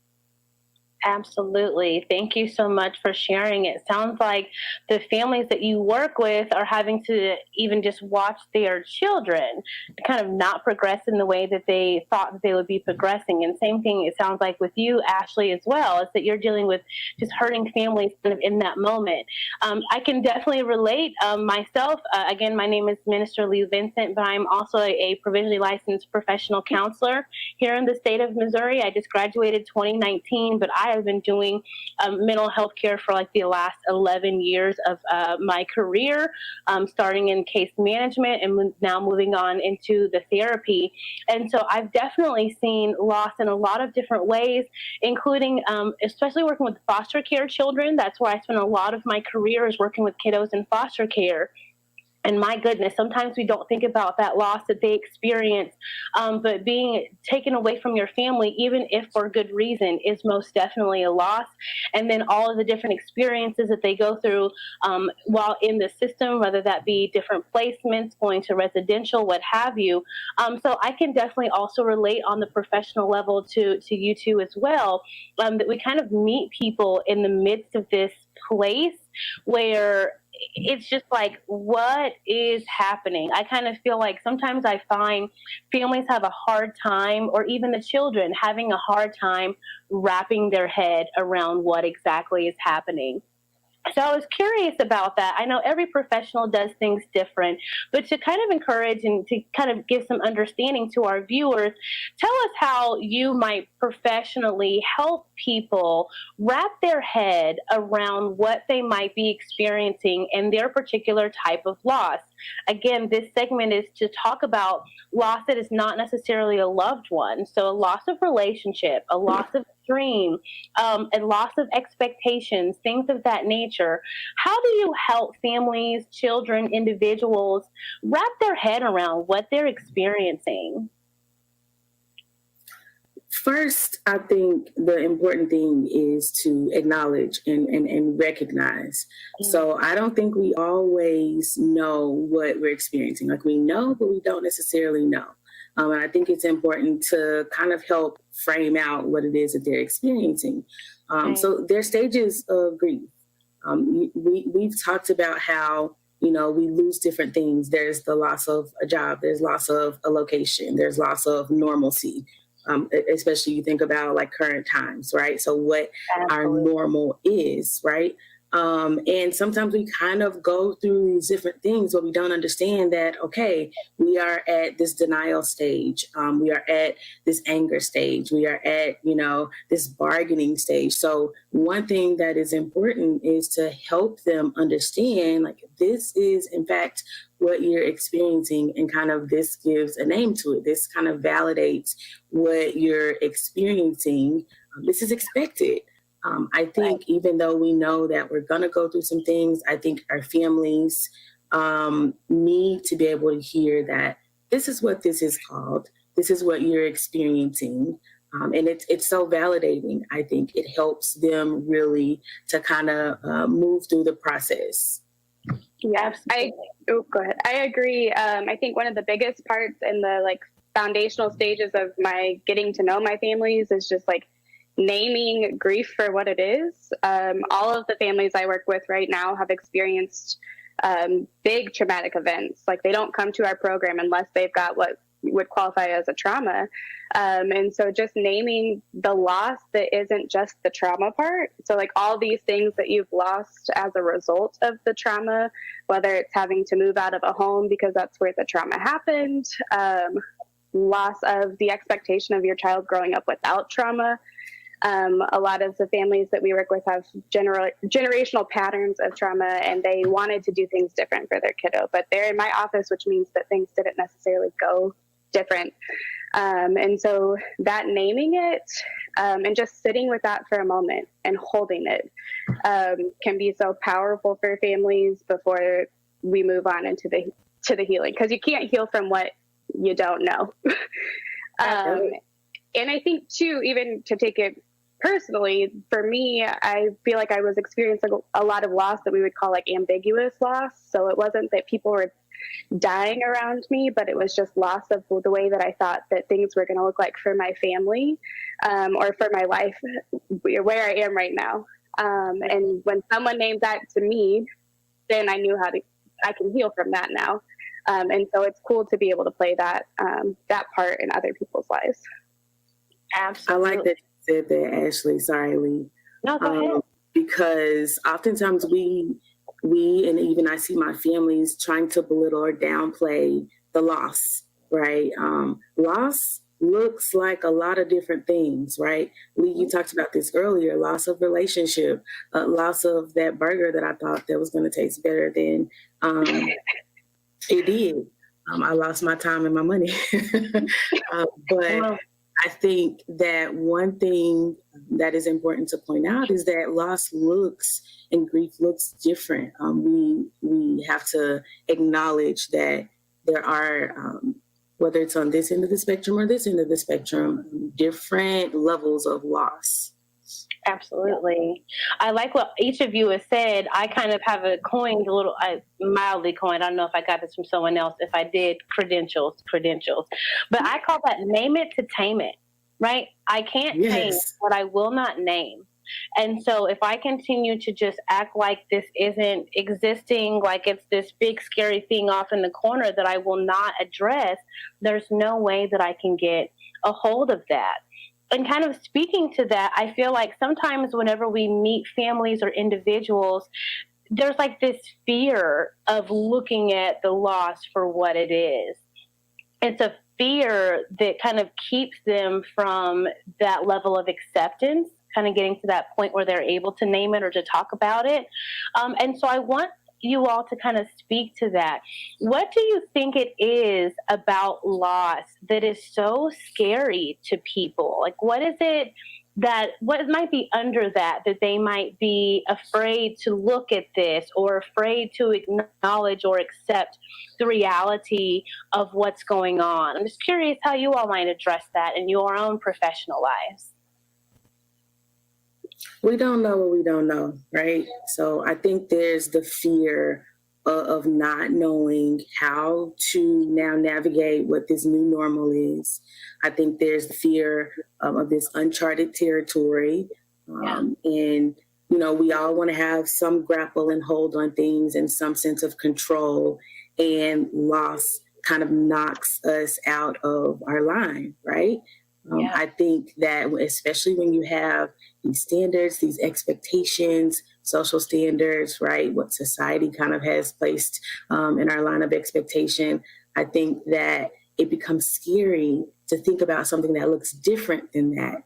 Absolutely. Thank you so much for sharing. It sounds like the families that you work with are having to even just watch their children kind of not progress in the way that they thought that they would be progressing. And same thing, it sounds like with you, Ashley, as well, is that you're dealing with just hurting families kind of in that moment. I can definitely relate myself. Again, my name is Minister Lee Vincent, but I'm also a provisionally licensed professional counselor here in the state of Missouri. I just graduated 2019, but I have been doing mental health care for like the last 11 years of my career, starting in case management and now moving on into the therapy. And so I've definitely seen loss in a lot of different ways, including especially working with foster care children. That's where I spent a lot of my career, is working with kiddos in foster care. And my goodness, sometimes we don't think about that loss that they experience, but being taken away from your family, even if for good reason, is most definitely a loss. And then all of the different experiences that they go through while in the system, whether that be different placements, going to residential, what have you. So I can definitely also relate on the professional level to you two as well, that we kind of meet people in the midst of this place where it's just like, what is happening? I kind of feel like sometimes I find families have a hard time, or even the children having a hard time wrapping their head around what exactly is happening. So I was curious about that. I know every professional does things different, but to kind of encourage and to kind of give some understanding to our viewers, tell us how you might professionally help people wrap their head around what they might be experiencing in their particular type of loss. Again, this segment is to talk about loss that is not necessarily a loved one. So a loss of relationship, a loss of dream, a loss of expectations, things of that nature. How do you help families, children, individuals wrap their head around what they're experiencing? First, I think the important thing is to acknowledge and recognize. So I don't think we always know what we're experiencing. Like, we know, but we don't necessarily know. And I think it's important to kind of help frame out what it is that they're experiencing. So there are stages of grief. We've talked about how, we lose different things. There's the loss of a job. There's loss of a location. There's loss of normalcy. Especially you think about like current times, right? So what our normal is, right? And sometimes we kind of go through these different things, but we don't understand that, okay, we are at this denial stage. We are at this anger stage. We are at, this bargaining stage. So one thing that is important is to help them understand, like, this is in fact what you're experiencing, and kind of this gives a name to it. This kind of validates what you're experiencing. This is expected. I think even though we know that we're going to go through some things, I think our families need to be able to hear that this is what this is called. This is what you're experiencing. And it's so validating. I think it helps them really to kind of move through the process. Yeah, go ahead. I agree. I think one of the biggest parts in the foundational stages of my getting to know my families is just naming grief for what it is. All of the families I work with right now have experienced big traumatic events. They don't come to our program unless they've got what would qualify as a trauma. And so just naming the loss that isn't just the trauma part. So all these things that you've lost as a result of the trauma, whether it's having to move out of a home because that's where the trauma happened, loss of the expectation of your child growing up without trauma. A lot of the families that we work with have generational patterns of trauma, and they wanted to do things different for their kiddo, but they're in my office, which means that things didn't necessarily go different. And so that naming it and just sitting with that for a moment and holding it can be so powerful for families before we move on into the healing, because you can't heal from what you don't know. And I think too, even to take it personally, for me, I feel like I was experiencing a lot of loss that we would call ambiguous loss. So it wasn't that people were dying around me, but it was just loss of the way that I thought that things were going to look like for my family or for my life, where I am right now. And when someone named that to me, then I knew I can heal from that now. And so it's cool to be able to play that part in other people's lives. Absolutely. I like that you said that, Ashley. Sorry, Lee. No, go ahead. Because oftentimes we and even I see my families trying to belittle or downplay the loss, right? Loss looks like a lot of different things, right? Lee, you talked about this earlier: loss of relationship, loss of that burger that I thought that was going to taste better than it did. I lost my time and my money. But I think that one thing that is important to point out is that loss looks and grief looks different. We have to acknowledge that there are, whether it's on this end of the spectrum or this end of the spectrum, different levels of loss. Absolutely. I like what each of you has said. I kind of have mildly coined. I don't know if I got this from someone else. If I did, credentials. But I call that name it to tame it, right? I can't change what I will not name. And so if I continue to just act like this isn't existing, like it's this big scary thing off in the corner that I will not address, there's no way that I can get a hold of that. And kind of speaking to that, I feel like sometimes whenever we meet families or individuals, there's like this fear of looking at the loss for what it is. It's a fear that kind of keeps them from that level of acceptance, kind of getting to that point where they're able to name it or to talk about it. And so I want you all to kind of speak to that. What do you think it is about loss that is so scary to people? Like, what is it that, what might be under that they might be afraid to look at this or afraid to acknowledge or accept the reality of what's going on? I'm just curious how you all might address that in your own professional lives. We don't know what we don't know, right? So I think there's the fear of not knowing how to now navigate what this new normal is. I think there's the fear of this uncharted territory. And, you know, we all want to have some grapple and hold on things and some sense of control, and loss kind of knocks us out of our line, right? I think that especially when you have these standards, these expectations, social standards, right? What society kind of has placed in our line of expectation, I think that it becomes scary to think about something that looks different than that.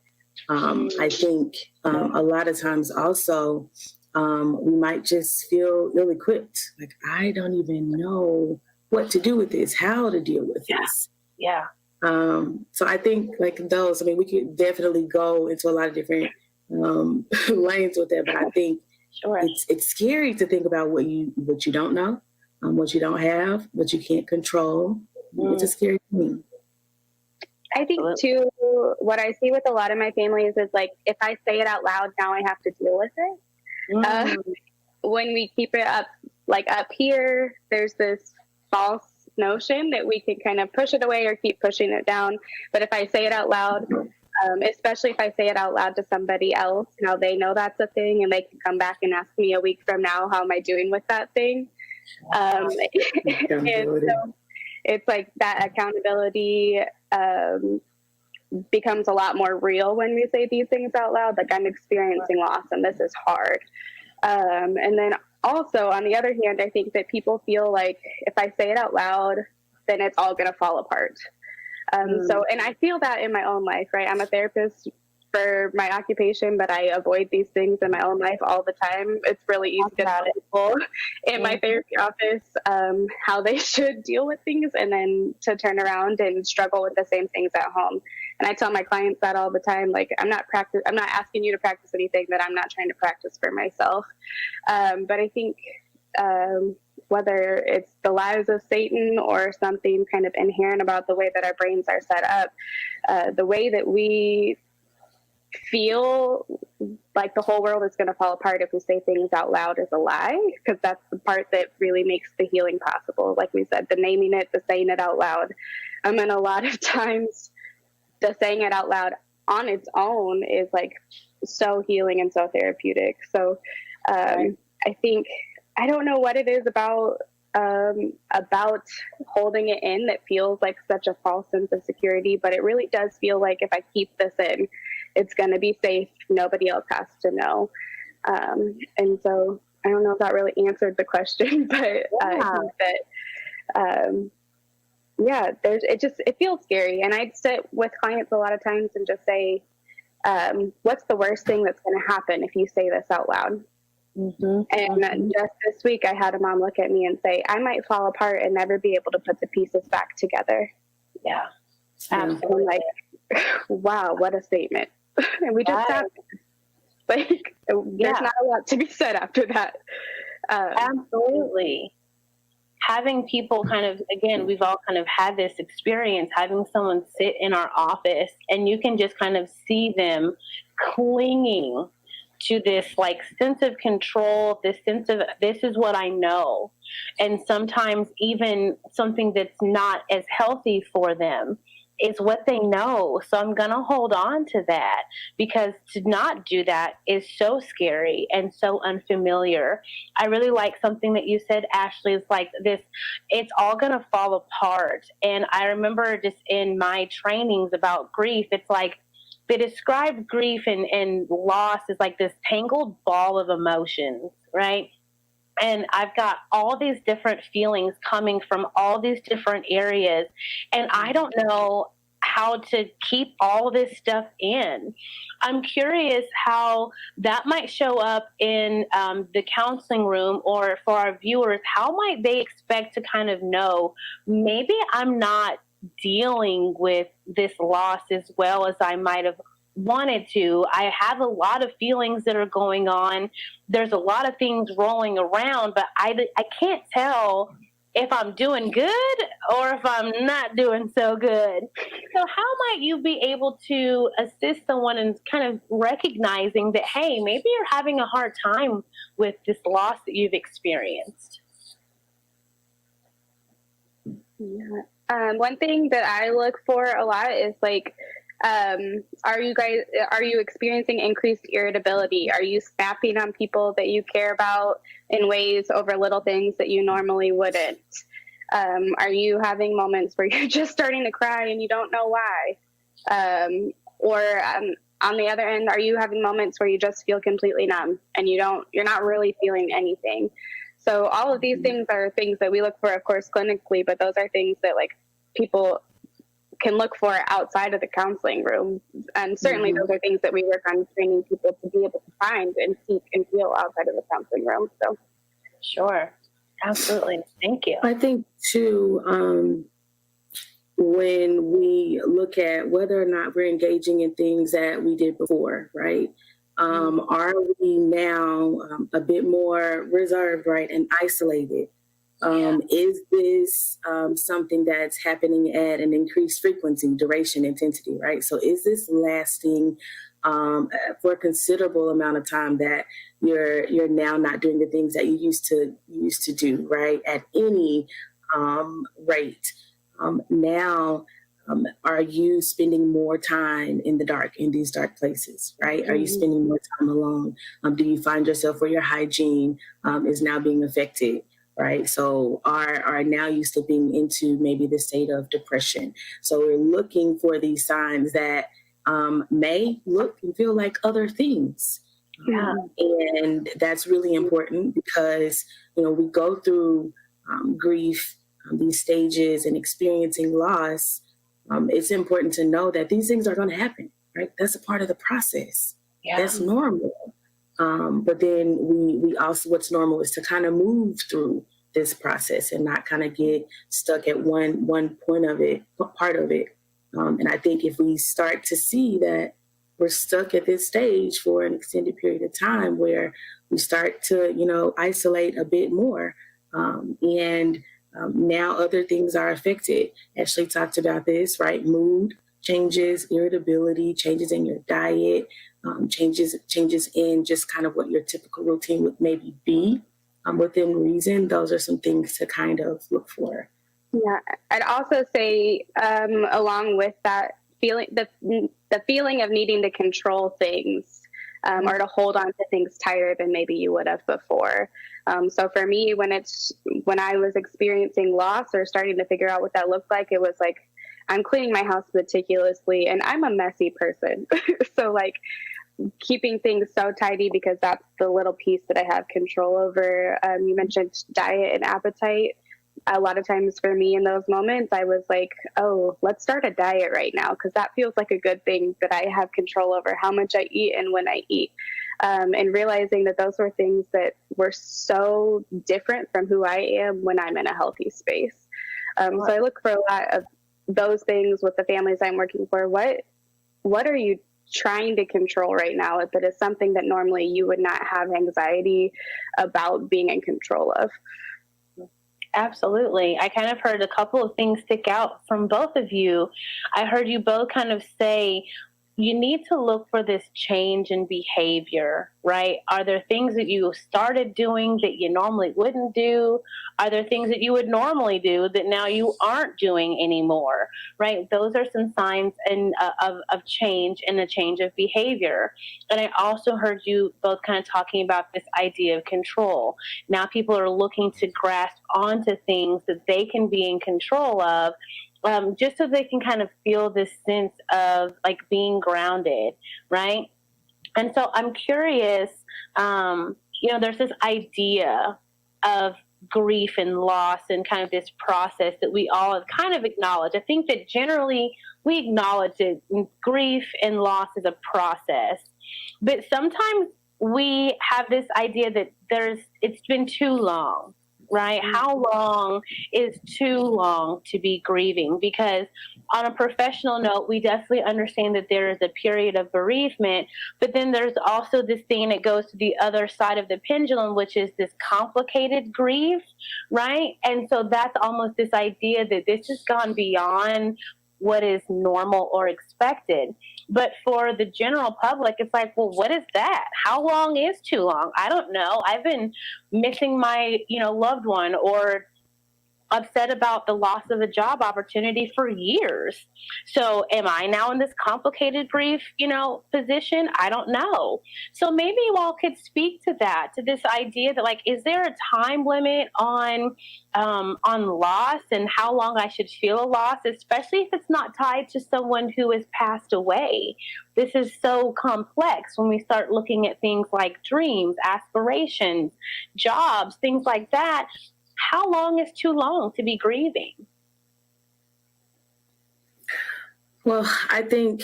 I think a lot of times also we might just feel ill-equipped. Like, I don't even know what to do with this, how to deal with this. Yeah. So I think like those, I mean, we could definitely go into a lot of different lanes with that, but I think it's scary to think about what you don't know, what you don't have, what you can't control. It's a scary thing. I think too, what I see with a lot of my families is like, if I say it out loud, now I have to deal with it. When we keep it up here, there's this false notion that we can kind of push it away or keep pushing it down. But if I say it out loud, especially if I say it out loud to somebody else, now they know that's a thing and they can come back and ask me a week from now, how am I doing with that thing? And so it's like that accountability becomes a lot more real when we say these things out loud. Like, I'm experiencing loss and this is hard. And then also, on the other hand, I think that people feel like if I say it out loud, then it's all going to fall apart. So, and I feel that in my own life, right? I'm a therapist for my occupation, but I avoid these things in my own life all the time. It's really easy to tell people in my therapy office how they should deal with things, and then to turn around and struggle with the same things at home. And I tell my clients that all the time, like, I'm not asking you to practice anything that I'm not trying to practice for myself. But I think whether it's the lies of Satan or something kind of inherent about the way that our brains are set up, the way that we feel like the whole world is going to fall apart if we say things out loud is a lie, because that's the part that really makes the healing possible. Like we said, the naming it, the saying it out loud. And a lot of times the saying it out loud on its own is like so healing and so therapeutic. So I think, I don't know what it is about holding it in that feels like such a false sense of security, but it really does feel like if I keep this in, it's going to be safe. Nobody else has to know. And so I don't know if that really answered the question, but I think that, it feels scary. And I'd sit with clients a lot of times and just say, what's the worst thing that's going to happen if you say this out loud? And just this week, I had a mom look at me and say, I might fall apart and never be able to put the pieces back together. Yeah, absolutely. I'm like, wow, what a statement. And we just have, like, there's not a lot to be said after that. Absolutely. Having people kind of, again, we've all kind of had this experience, having someone sit in our office and you can just kind of see them clinging to this like sense of control, this sense of this is what I know. And sometimes even something that's not as healthy for them. is what they know. So I'm going to hold on to that, because to not do that is so scary and so unfamiliar. I really like something that you said, Ashley, is like this, it's all going to fall apart. And I remember just in my trainings about grief, it's like they describe grief and loss as like this tangled ball of emotions, right? And I've got all these different feelings coming from all these different areas, and I don't know how to keep all this stuff in. I'm curious how that might show up in the counseling room, or for our viewers, how might they expect to kind of know, maybe I'm not dealing with this loss as well as I might have wanted to. I have a lot of feelings that are going on. There's a lot of things rolling around, but I can't tell if I'm doing good or if I'm not doing so good. So how might you be able to assist someone in kind of recognizing that, hey, maybe you're having a hard time with this loss that you've experienced? Yeah. One thing that I look for a lot is like, are you experiencing increased irritability? Are you snapping on people that you care about in ways over little things that you normally wouldn't? Are you having moments where you're just starting to cry and you don't know why? Or on the other end, are you having moments where you just feel completely numb and you're not really feeling anything? So all of these things are things that we look for, of course, clinically, but those are things that like people can look for outside of the counseling room. And certainly those are things that we work on training people to be able to find and seek and feel outside of the counseling room. So Sure. Absolutely. Thank you. I think too, when we look at whether or not we're engaging in things that we did before, right? Are we now a bit more reserved, right, and isolated? Is this something that's happening at an increased frequency, duration, intensity, right? So is this lasting for a considerable amount of time that you're now not doing the things that you used to do, right, at any rate? Now, are you spending more time in the dark, in these dark places, right? Are you spending more time alone? Do you find yourself where your hygiene is now being affected? Right. So are now you slipping into maybe the state of depression. So we're looking for these signs that may look and feel like other things. Yeah. And that's really important because, we go through grief, these stages and experiencing loss. It's important to know that these things are going to happen, right? That's a part of the process. Yeah. That's normal. But then we also, what's normal is to kind of move through this process and not kind of get stuck at one point of it, part of it. And I think if we start to see that we're stuck at this stage for an extended period of time where we start to, isolate a bit more, and now other things are affected. Ashley talked about this, right? Mood changes, irritability, changes in your diet, changes in just kind of what your typical routine would maybe be within reason. Those are some things to kind of look for. yeah, I'd also say along with that feeling, the feeling of needing to control things or to hold on to things tighter than maybe you would have before. So for me, when I was experiencing loss or starting to figure out what that looked like, it was like, I'm cleaning my house meticulously and I'm a messy person. So like keeping things so tidy because that's the little piece that I have control over. You mentioned diet and appetite. A lot of times for me in those moments, I was like, oh, let's start a diet right now because that feels like a good thing that I have control over how much I eat and when I eat. And realizing that those were things that were so different from who I am when I'm in a healthy space. So I look for a lot of those things with the families I'm working for. What are you trying to control right now that is something that normally you would not have anxiety about being in control of? Absolutely. I kind of heard a couple of things stick out from both of you. I heard you both kind of say, you need to look for this change in behavior, right? Are there things that you started doing that you normally wouldn't do? Are there things that you would normally do that now you aren't doing anymore, right? Those are some signs of change and a change of behavior. And I also heard you both kind of talking about this idea of control. Now people are looking to grasp onto things that they can be in control of, just so they can kind of feel this sense of like being grounded, right? And so I'm curious, there's this idea of grief and loss and kind of this process that we all kind of acknowledge. I think that generally we acknowledge that grief and loss is a process, but sometimes we have this idea that it's been too long. Right? How long is too long to be grieving? Because on a professional note, we definitely understand that there is a period of bereavement, but then there's also this thing that goes to the other side of the pendulum, which is this complicated grief, right? And so that's almost this idea that this has gone beyond what is normal or expected. But for the general public, it's like, well, what is that? How long is too long? I don't know. I've been missing my, loved one, or upset about the loss of a job opportunity for years. So am I now in this complicated grief, position? I don't know. So maybe you all could speak to that, to this idea that, like, is there a time limit on loss and how long I should feel a loss, especially if it's not tied to someone who has passed away? This is so complex when we start looking at things like dreams, aspirations, jobs, things like that. How long is too long to be grieving? Well, I think,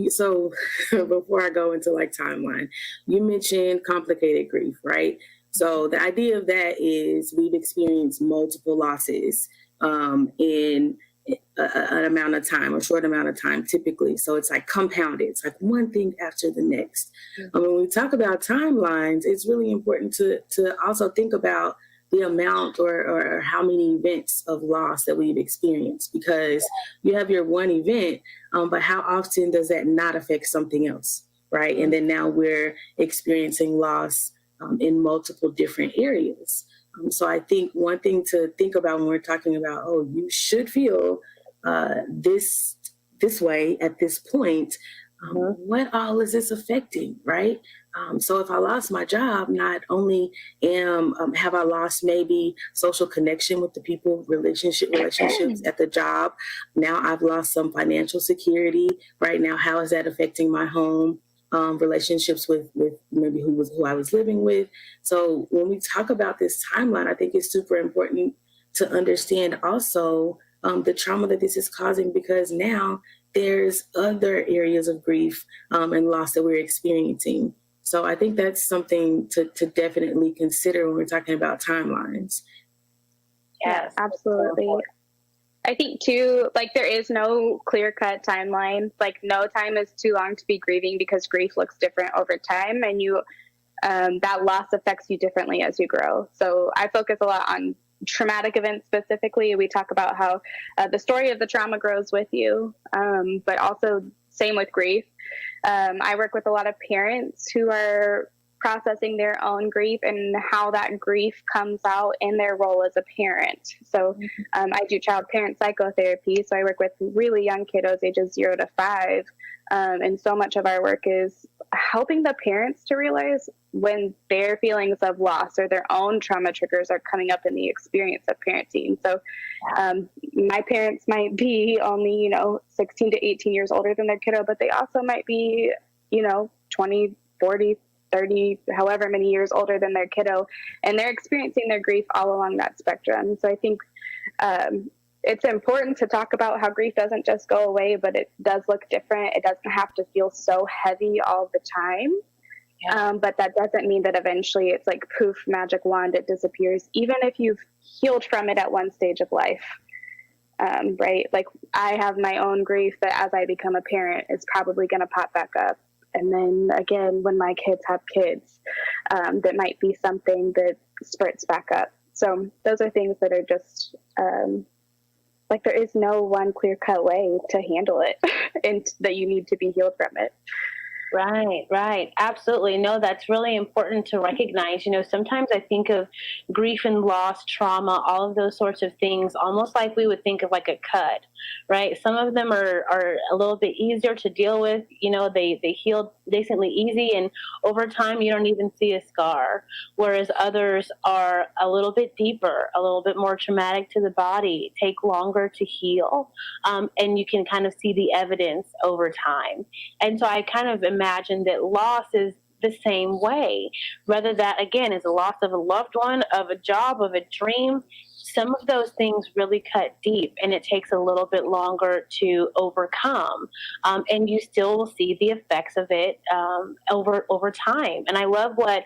so before I go into like timeline, you mentioned complicated grief, right? So the idea of that is we've experienced multiple losses in an amount of time, a short amount of time typically. So it's like compounded. It's like one thing after the next. When we talk about timelines, it's really important to also think about the amount or how many events of loss that we've experienced, because you have your one event, but how often does that not affect something else, right? And then now we're experiencing loss in multiple different areas. So I think one thing to think about when we're talking about, oh, you should feel this way at this point, what all is this affecting, right? So if I lost my job, not only have I lost maybe social connection with the people, relationships at the job, now I've lost some financial security. Right now, how is that affecting my home? Relationships with maybe who I was living with. So when we talk about this timeline, I think it's super important to understand also the trauma that this is causing, because now there's other areas of grief and loss that we're experiencing. So I think that's something to definitely consider when we're talking about timelines. Yes, absolutely. I think too, like, there is no clear-cut timeline. Like, no time is too long to be grieving, because grief looks different over time, and that loss affects you differently as you grow. So I focus a lot on traumatic events specifically. We talk about how the story of the trauma grows with you, but also same with grief. I work with a lot of parents who are processing their own grief and how that grief comes out in their role as a parent. So I do child parent psychotherapy. So I work with really young kiddos, ages 0 to 5. And so much of our work is helping the parents to realize when their feelings of loss or their own trauma triggers are coming up in the experience of parenting. So my parents might be only, 16 to 18 years older than their kiddo, but they also might be, 20, 40, 30, however many years older than their kiddo, and they're experiencing their grief all along that spectrum. So I think it's important to talk about how grief doesn't just go away, but it does look different. It doesn't have to feel so heavy all the time. Yeah. But that doesn't mean that eventually it's like poof, magic wand, it disappears, even if you've healed from it at one stage of life. Right? Like, I have my own grief that as I become a parent, it's probably going to pop back up. And then again, when my kids have kids, that might be something that spurts back up. So those are things that are just like there is no one clear cut way to handle it and that you need to be healed from it. Right. Absolutely. No, that's really important to recognize. Sometimes I think of grief and loss, trauma, all of those sorts of things, almost like we would think of like a cut, right? Some of them are a little bit easier to deal with. They heal decently easy, and over time you don't even see a scar. Whereas others are a little bit deeper, a little bit more traumatic to the body, take longer to heal, and you can kind of see the evidence over time. And so I kind of imagine that loss is the same way, whether that again is a loss of a loved one, of a job, of a dream. Some of those things really cut deep, and it takes a little bit longer to overcome, and you still will see the effects of it over time. And I love what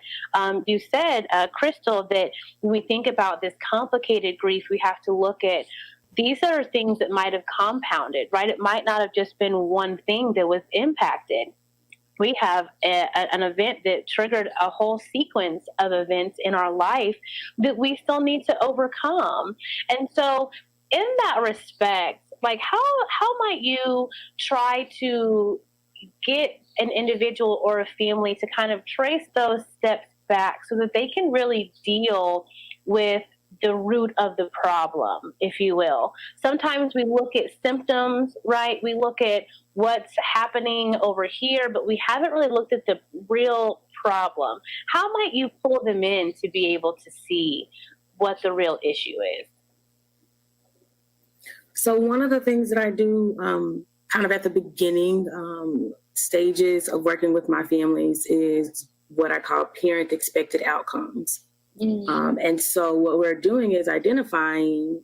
you said, Crystal, that when we think about this complicated grief, we have to look at these are things that might have compounded, right? It might not have just been one thing that was impacted. We have an event that triggered a whole sequence of events in our life that we still need to overcome. And so in that respect, like how might you try to get an individual or a family to kind of trace those steps back so that they can really deal with the root of the problem, if you will? Sometimes we look at symptoms, right? We look at what's happening over here, but we haven't really looked at the real problem. How might you pull them in to be able to see what the real issue is? So one of the things that I do kind of at the beginning stages of working with my families is what I call parent expected outcomes. And so what we're doing is identifying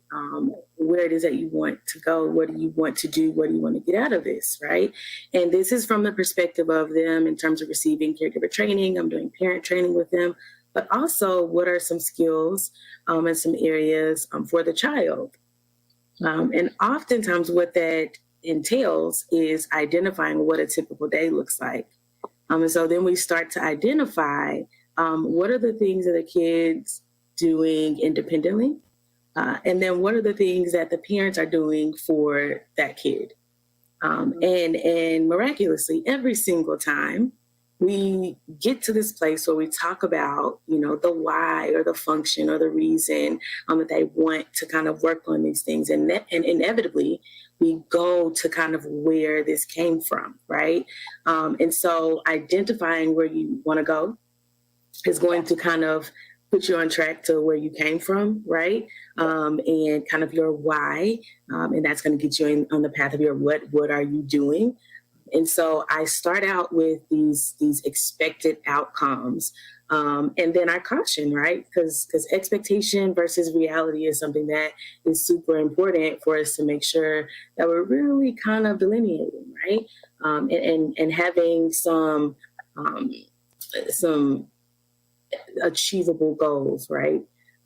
where it is that you want to go. What do you want to do? What do you want to get out of this, right? And this is from the perspective of them in terms of receiving caregiver training. I'm doing parent training with them, but also what are some skills and some areas for the child. And oftentimes what that entails is identifying what a typical day looks like. And so then we start to identify what are the things that the kids doing independently? And then what are the things that the parents are doing for that kid? And miraculously, every single time we get to this place where we talk about, the why or the function or the reason that they want to kind of work on these things. And inevitably, we go to kind of where this came from, right? And so identifying where you want to go is going to kind of put you on track to where you came from, right? And kind of your why, and that's going to get you on the path of your what are you doing? And so I start out with these expected outcomes, and then I caution, right? Because expectation versus reality is something that is super important for us to make sure that we're really kind of delineating, right? And having some achievable goals, right?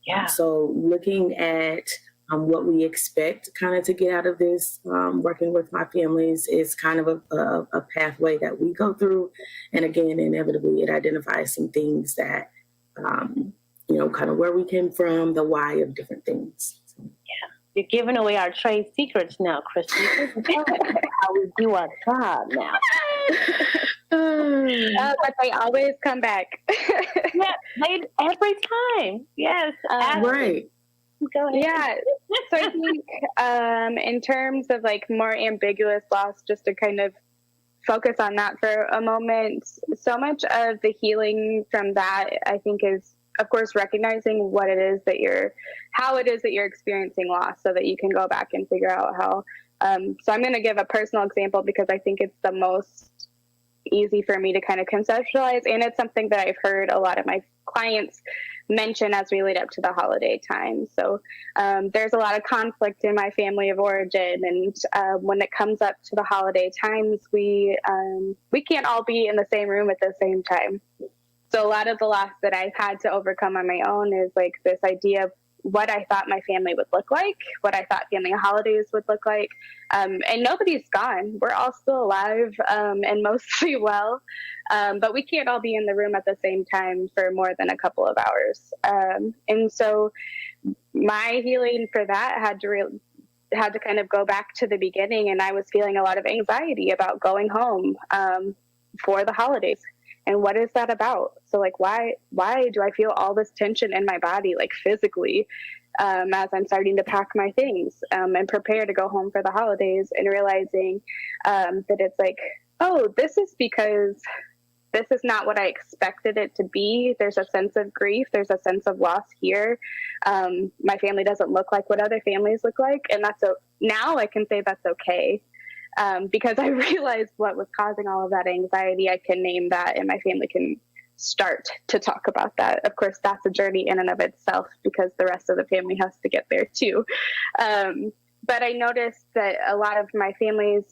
Yeah. So looking at what we expect kind of to get out of this, working with my families is kind of a pathway that we go through. And again, inevitably, it identifies some things that, kind of where we came from, the why of different things. So. Yeah. You're giving away our trade secrets now, Crystal. How we do our job now. But they always come back. Yeah, every time. Yes. Right. Go ahead. Yeah. So I think in terms of like more ambiguous loss, just to kind of focus on that for a moment, so much of the healing from that, I think, is, of course, recognizing how it is that you're experiencing loss so that you can go back and figure out how. So I'm going to give a personal example because I think it's the most easy for me to kind of conceptualize. And it's something that I've heard a lot of my clients mention as we lead up to the holiday time. So there's a lot of conflict in my family of origin. And when it comes up to the holiday times, we can't all be in the same room at the same time. So a lot of the loss that I've had to overcome on my own is like this idea of what I thought my family would look like, what I thought family holidays would look like. And nobody's gone. We're all still alive and mostly well. But we can't all be in the room at the same time for more than a couple of hours. And so my healing for that had to had to kind of go back to the beginning, and I was feeling a lot of anxiety about going home for the holidays. And what is that about? So like, why do I feel all this tension in my body, like physically, as I'm starting to pack my things and prepare to go home for the holidays, and realizing that it's like, oh, this is because this is not what I expected it to be. There's a sense of grief. There's a sense of loss here. My family doesn't look like what other families look like. And now I can say that's okay. Because I realized what was causing all of that anxiety. I can name that, and my family can start to talk about that. Of course, that's a journey in and of itself, because the rest of the family has to get there too. But I noticed that a lot of my families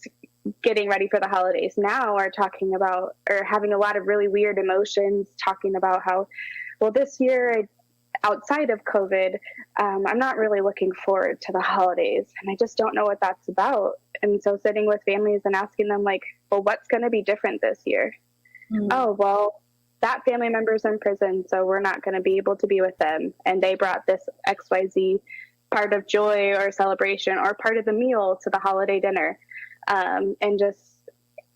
getting ready for the holidays now are talking about, or having a lot of really weird emotions, talking about how, well, this year, outside of COVID, I'm not really looking forward to the holidays, and I just don't know what that's about. And so sitting with families and asking them, like, well, what's going to be different this year? Mm-hmm. Oh, well, that family member's in prison, so we're not going to be able to be with them. And they brought this XYZ part of joy or celebration or part of the meal to the holiday dinner. And just,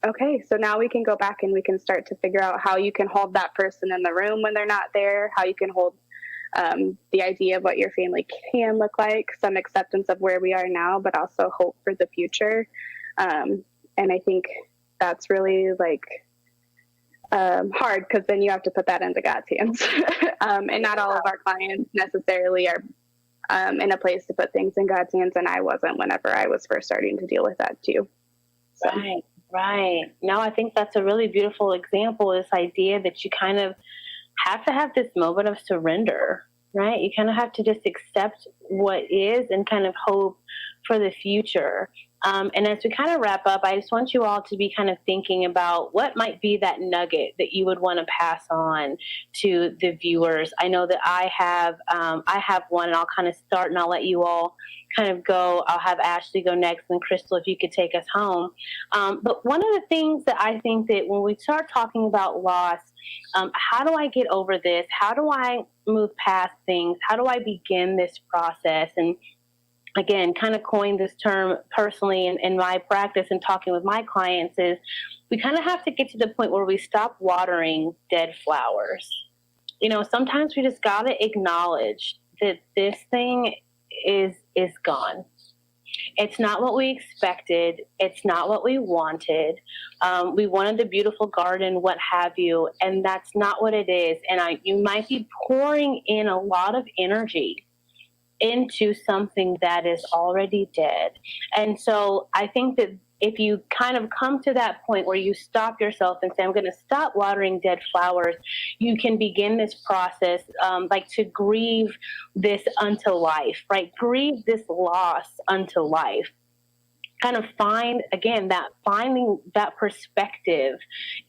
okay, so now we can go back and we can start to figure out how you can hold that person in the room when they're not there, how you can hold the idea of what your family can look like, some acceptance of where we are now, but also hope for the future. And I think that's really like hard, because then you have to put that into God's hands. And not all of our clients necessarily are in a place to put things in God's hands. And I wasn't whenever I was first starting to deal with that too. So. Right. No, I think that's a really beautiful example, this idea that you kind of have to have this moment of surrender, right? You kind of have to just accept what is and kind of hope for the future. And as we kind of wrap up, I just want you all to be kind of thinking about what might be that nugget that you would want to pass on to the viewers. I know that I have one, and I'll kind of start, and I'll let you all kind of go. I'll have Ashley go next, and Crystal, if you could take us home. But one of the things that I think that when we start talking about loss, how do I get over this? How do I move past things? How do I begin this process? And again, kind of coined this term personally in my practice and talking with my clients, is we kind of have to get to the point where we stop watering dead flowers. You know, sometimes we just got to acknowledge that this thing is gone. It's not what we expected. It's not what we wanted. We wanted the beautiful garden, what have you, and that's not what it is. And you might be pouring in a lot of energy into something that is already dead. And so I think that if you kind of come to that point where you stop yourself and say, I'm going to stop watering dead flowers, you can begin this process, like to grieve this unto life, right? Grieve this loss unto life. Kind of finding that perspective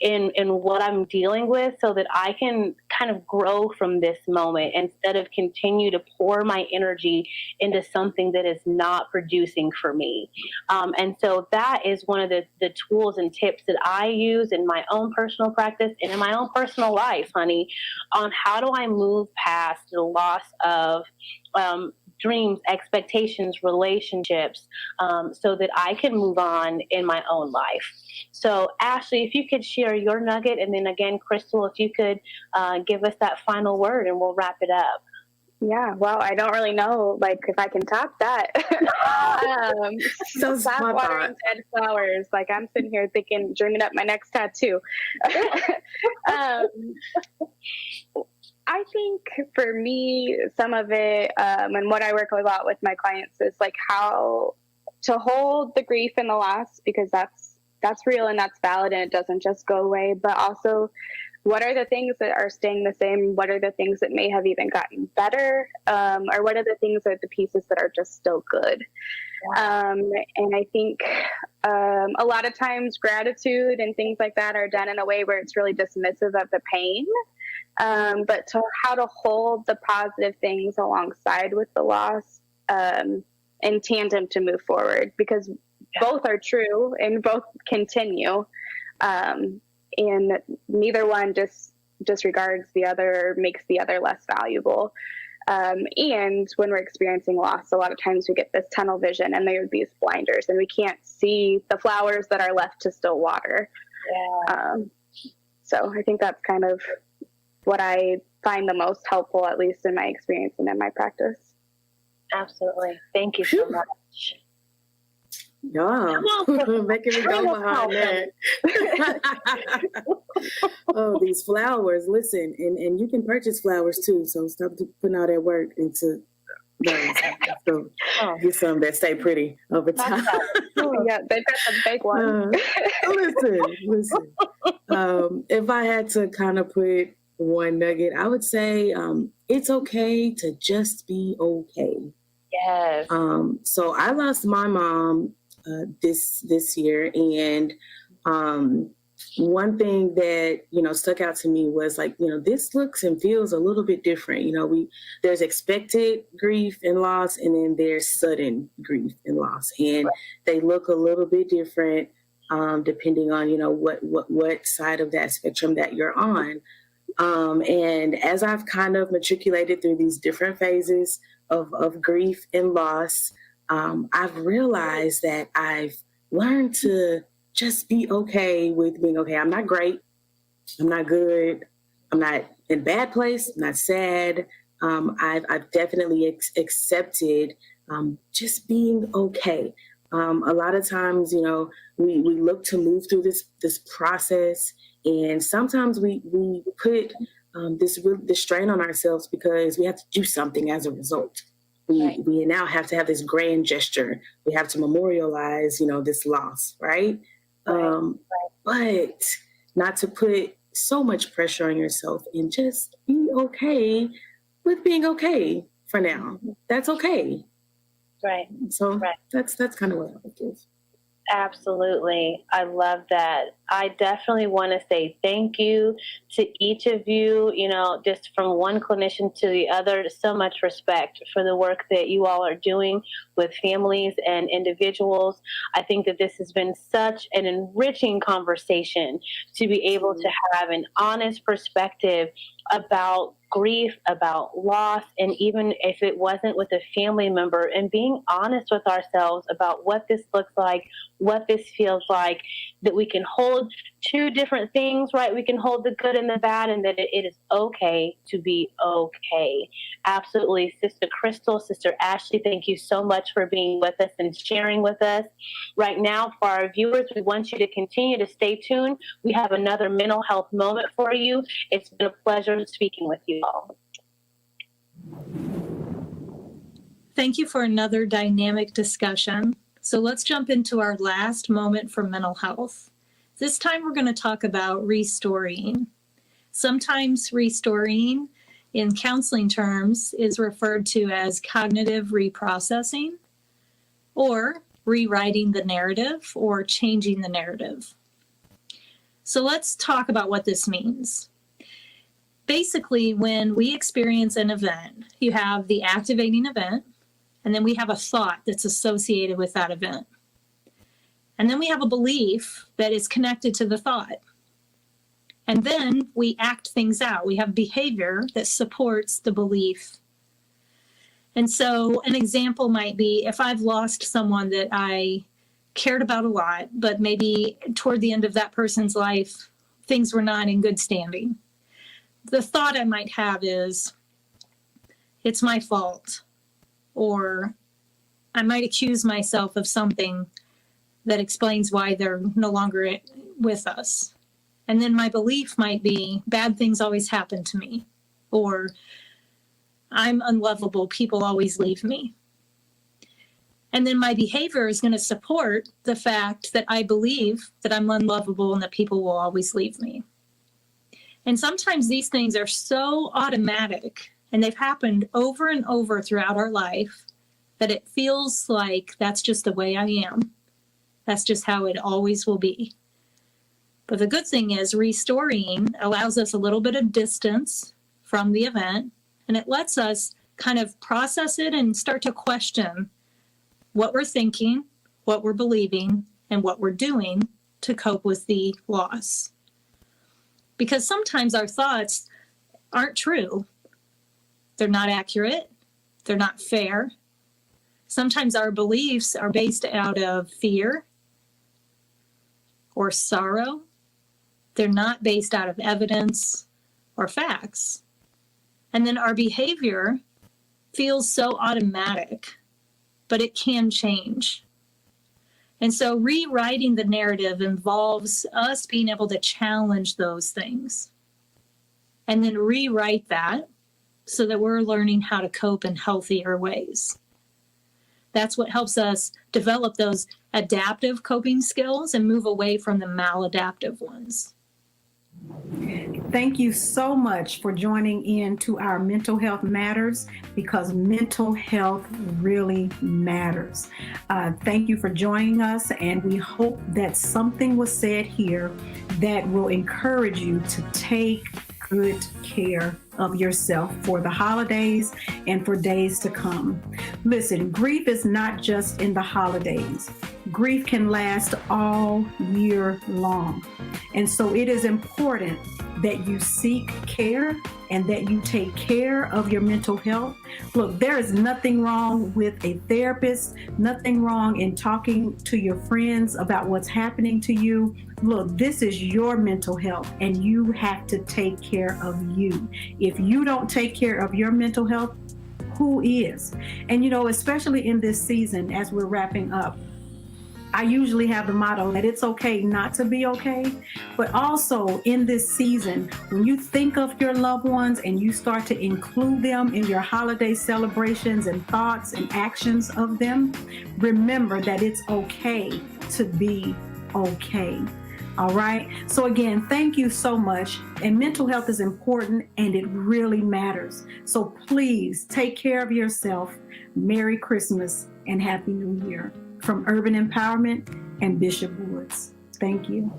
in what I'm dealing with, so that I can kind of grow from this moment instead of continue to pour my energy into something that is not producing for me. And so that is one of the tools and tips that I use in my own personal practice and in my own personal life, honey, on how do I move past the loss of dreams, expectations, relationships, so that I can move on in my own life. So Ashley, if you could share your nugget, and then again, Crystal, if you could give us that final word, and we'll wrap it up. Yeah, well, I don't really know, like, if I can top that. So stop watering dead flowers. Like, I'm sitting here thinking, dreaming up my next tattoo. I think for me, some of it, and what I work a lot with my clients, is like how to hold the grief and the loss, because that's real and that's valid, and it doesn't just go away. But also, what are the things that are staying the same? What are the things that may have even gotten better? Or what are the things that the pieces that are just still good? And I think a lot of times gratitude and things like that are done in a way where it's really dismissive of the pain. But how to hold the positive things alongside with the loss in tandem to move forward, because both are true and both continue. And neither one just disregards the other or makes the other less valuable. And when we're experiencing loss, a lot of times we get this tunnel vision and there are these blinders and we can't see the flowers that are left to still water. Yeah. So I think that's kind of what I find the most helpful, at least in my experience and in my practice. Absolutely. Thank you so much. Yeah, making me go behind that. Oh, these flowers. Listen, and you can purchase flowers too. So stop putting all that work into those. So get some that stay pretty over time. Yeah, they've got the big one. Listen. If I had to kind of put one nugget, I would say it's okay to just be okay. Yes. So I lost my mom this year, and one thing that stuck out to me was like, this looks and feels a little bit different. There's expected grief and loss, and then there's sudden grief and loss, and they look a little bit different depending on what side of that spectrum that you're on. And as I've kind of matriculated through these different phases of grief and loss, I've realized that I've learned to just be okay with being okay. I'm not great. I'm not good. I'm not in a bad place. I'm not sad. I've definitely accepted just being okay. A lot of times, we look to move through this process, and sometimes we put this strain on ourselves because we have to do something as a result. We now have to have this grand gesture. We have to memorialize, this loss, right? But not to put so much pressure on yourself, and just be okay with being okay for now. That's okay. Right. So that's kind of what I would give. Absolutely. I love that. I definitely want to say thank you to each of you, just from one clinician to the other. So much respect for the work that you all are doing with families and individuals. I think that this has been such an enriching conversation to be able to have an honest perspective about grief, about loss, and even if it wasn't with a family member, and being honest with ourselves about what this looks like, what this feels like, that we can hold two different things, right? We can hold the good and the bad, and that it is okay to be okay. Absolutely. Sister Crystal, Sister Ashley, thank you so much for being with us and sharing with us. Right now, for our viewers, we want you to continue to stay tuned. We have another mental health moment for you. It's been a pleasure speaking with you all. Thank you for another dynamic discussion. So let's jump into our last moment for mental health. This time we're going to talk about restoring. Sometimes restoring in counseling terms is referred to as cognitive reprocessing, or rewriting the narrative, or changing the narrative. So let's talk about what this means. Basically, when we experience an event, you have the activating event, and then we have a thought that's associated with that event. And then we have a belief that is connected to the thought. And then we act things out. We have behavior that supports the belief. And so an example might be if I've lost someone that I cared about a lot, but maybe toward the end of that person's life, things were not in good standing. The thought I might have is, it's my fault. Or I might accuse myself of something that explains why they're no longer with us. And then my belief might be, bad things always happen to me. Or I'm unlovable, people always leave me. And then my behavior is going to support the fact that I believe that I'm unlovable and that people will always leave me. And sometimes these things are so automatic, and they've happened over and over throughout our life, that it feels like that's just the way I am. That's just how it always will be. But the good thing is restoring allows us a little bit of distance from the event, and it lets us kind of process it and start to question what we're thinking, what we're believing, and what we're doing to cope with the loss. Because sometimes our thoughts aren't true. They're not accurate. They're not fair. Sometimes our beliefs are based out of fear or sorrow. They're not based out of evidence or facts. And then our behavior feels so automatic, but it can change. And so rewriting the narrative involves us being able to challenge those things and then rewrite that so that we're learning how to cope in healthier ways. That's what helps us develop those adaptive coping skills and move away from the maladaptive ones. Thank you so much for joining in to our Mental Health Matters, because mental health really matters. Thank you for joining us, and we hope that something was said here that will encourage you to take good care of yourself for the holidays and for days to come. Listen, grief is not just in the holidays. Grief can last all year long. And so it is important that you seek care and that you take care of your mental health. Look, there is nothing wrong with a therapist, nothing wrong in talking to your friends about what's happening to you. Look, this is your mental health, and you have to take care of you. If you don't take care of your mental health, who is? And you know, especially in this season, as we're wrapping up, I usually have the motto that it's okay not to be okay, but also in this season, when you think of your loved ones and you start to include them in your holiday celebrations and thoughts and actions of them, remember that it's okay to be okay. All right. So again, thank you so much. And mental health is important, and it really matters. So please take care of yourself. Merry Christmas and Happy New Year. From Urban Empowerment and Bishop Woods. Thank you.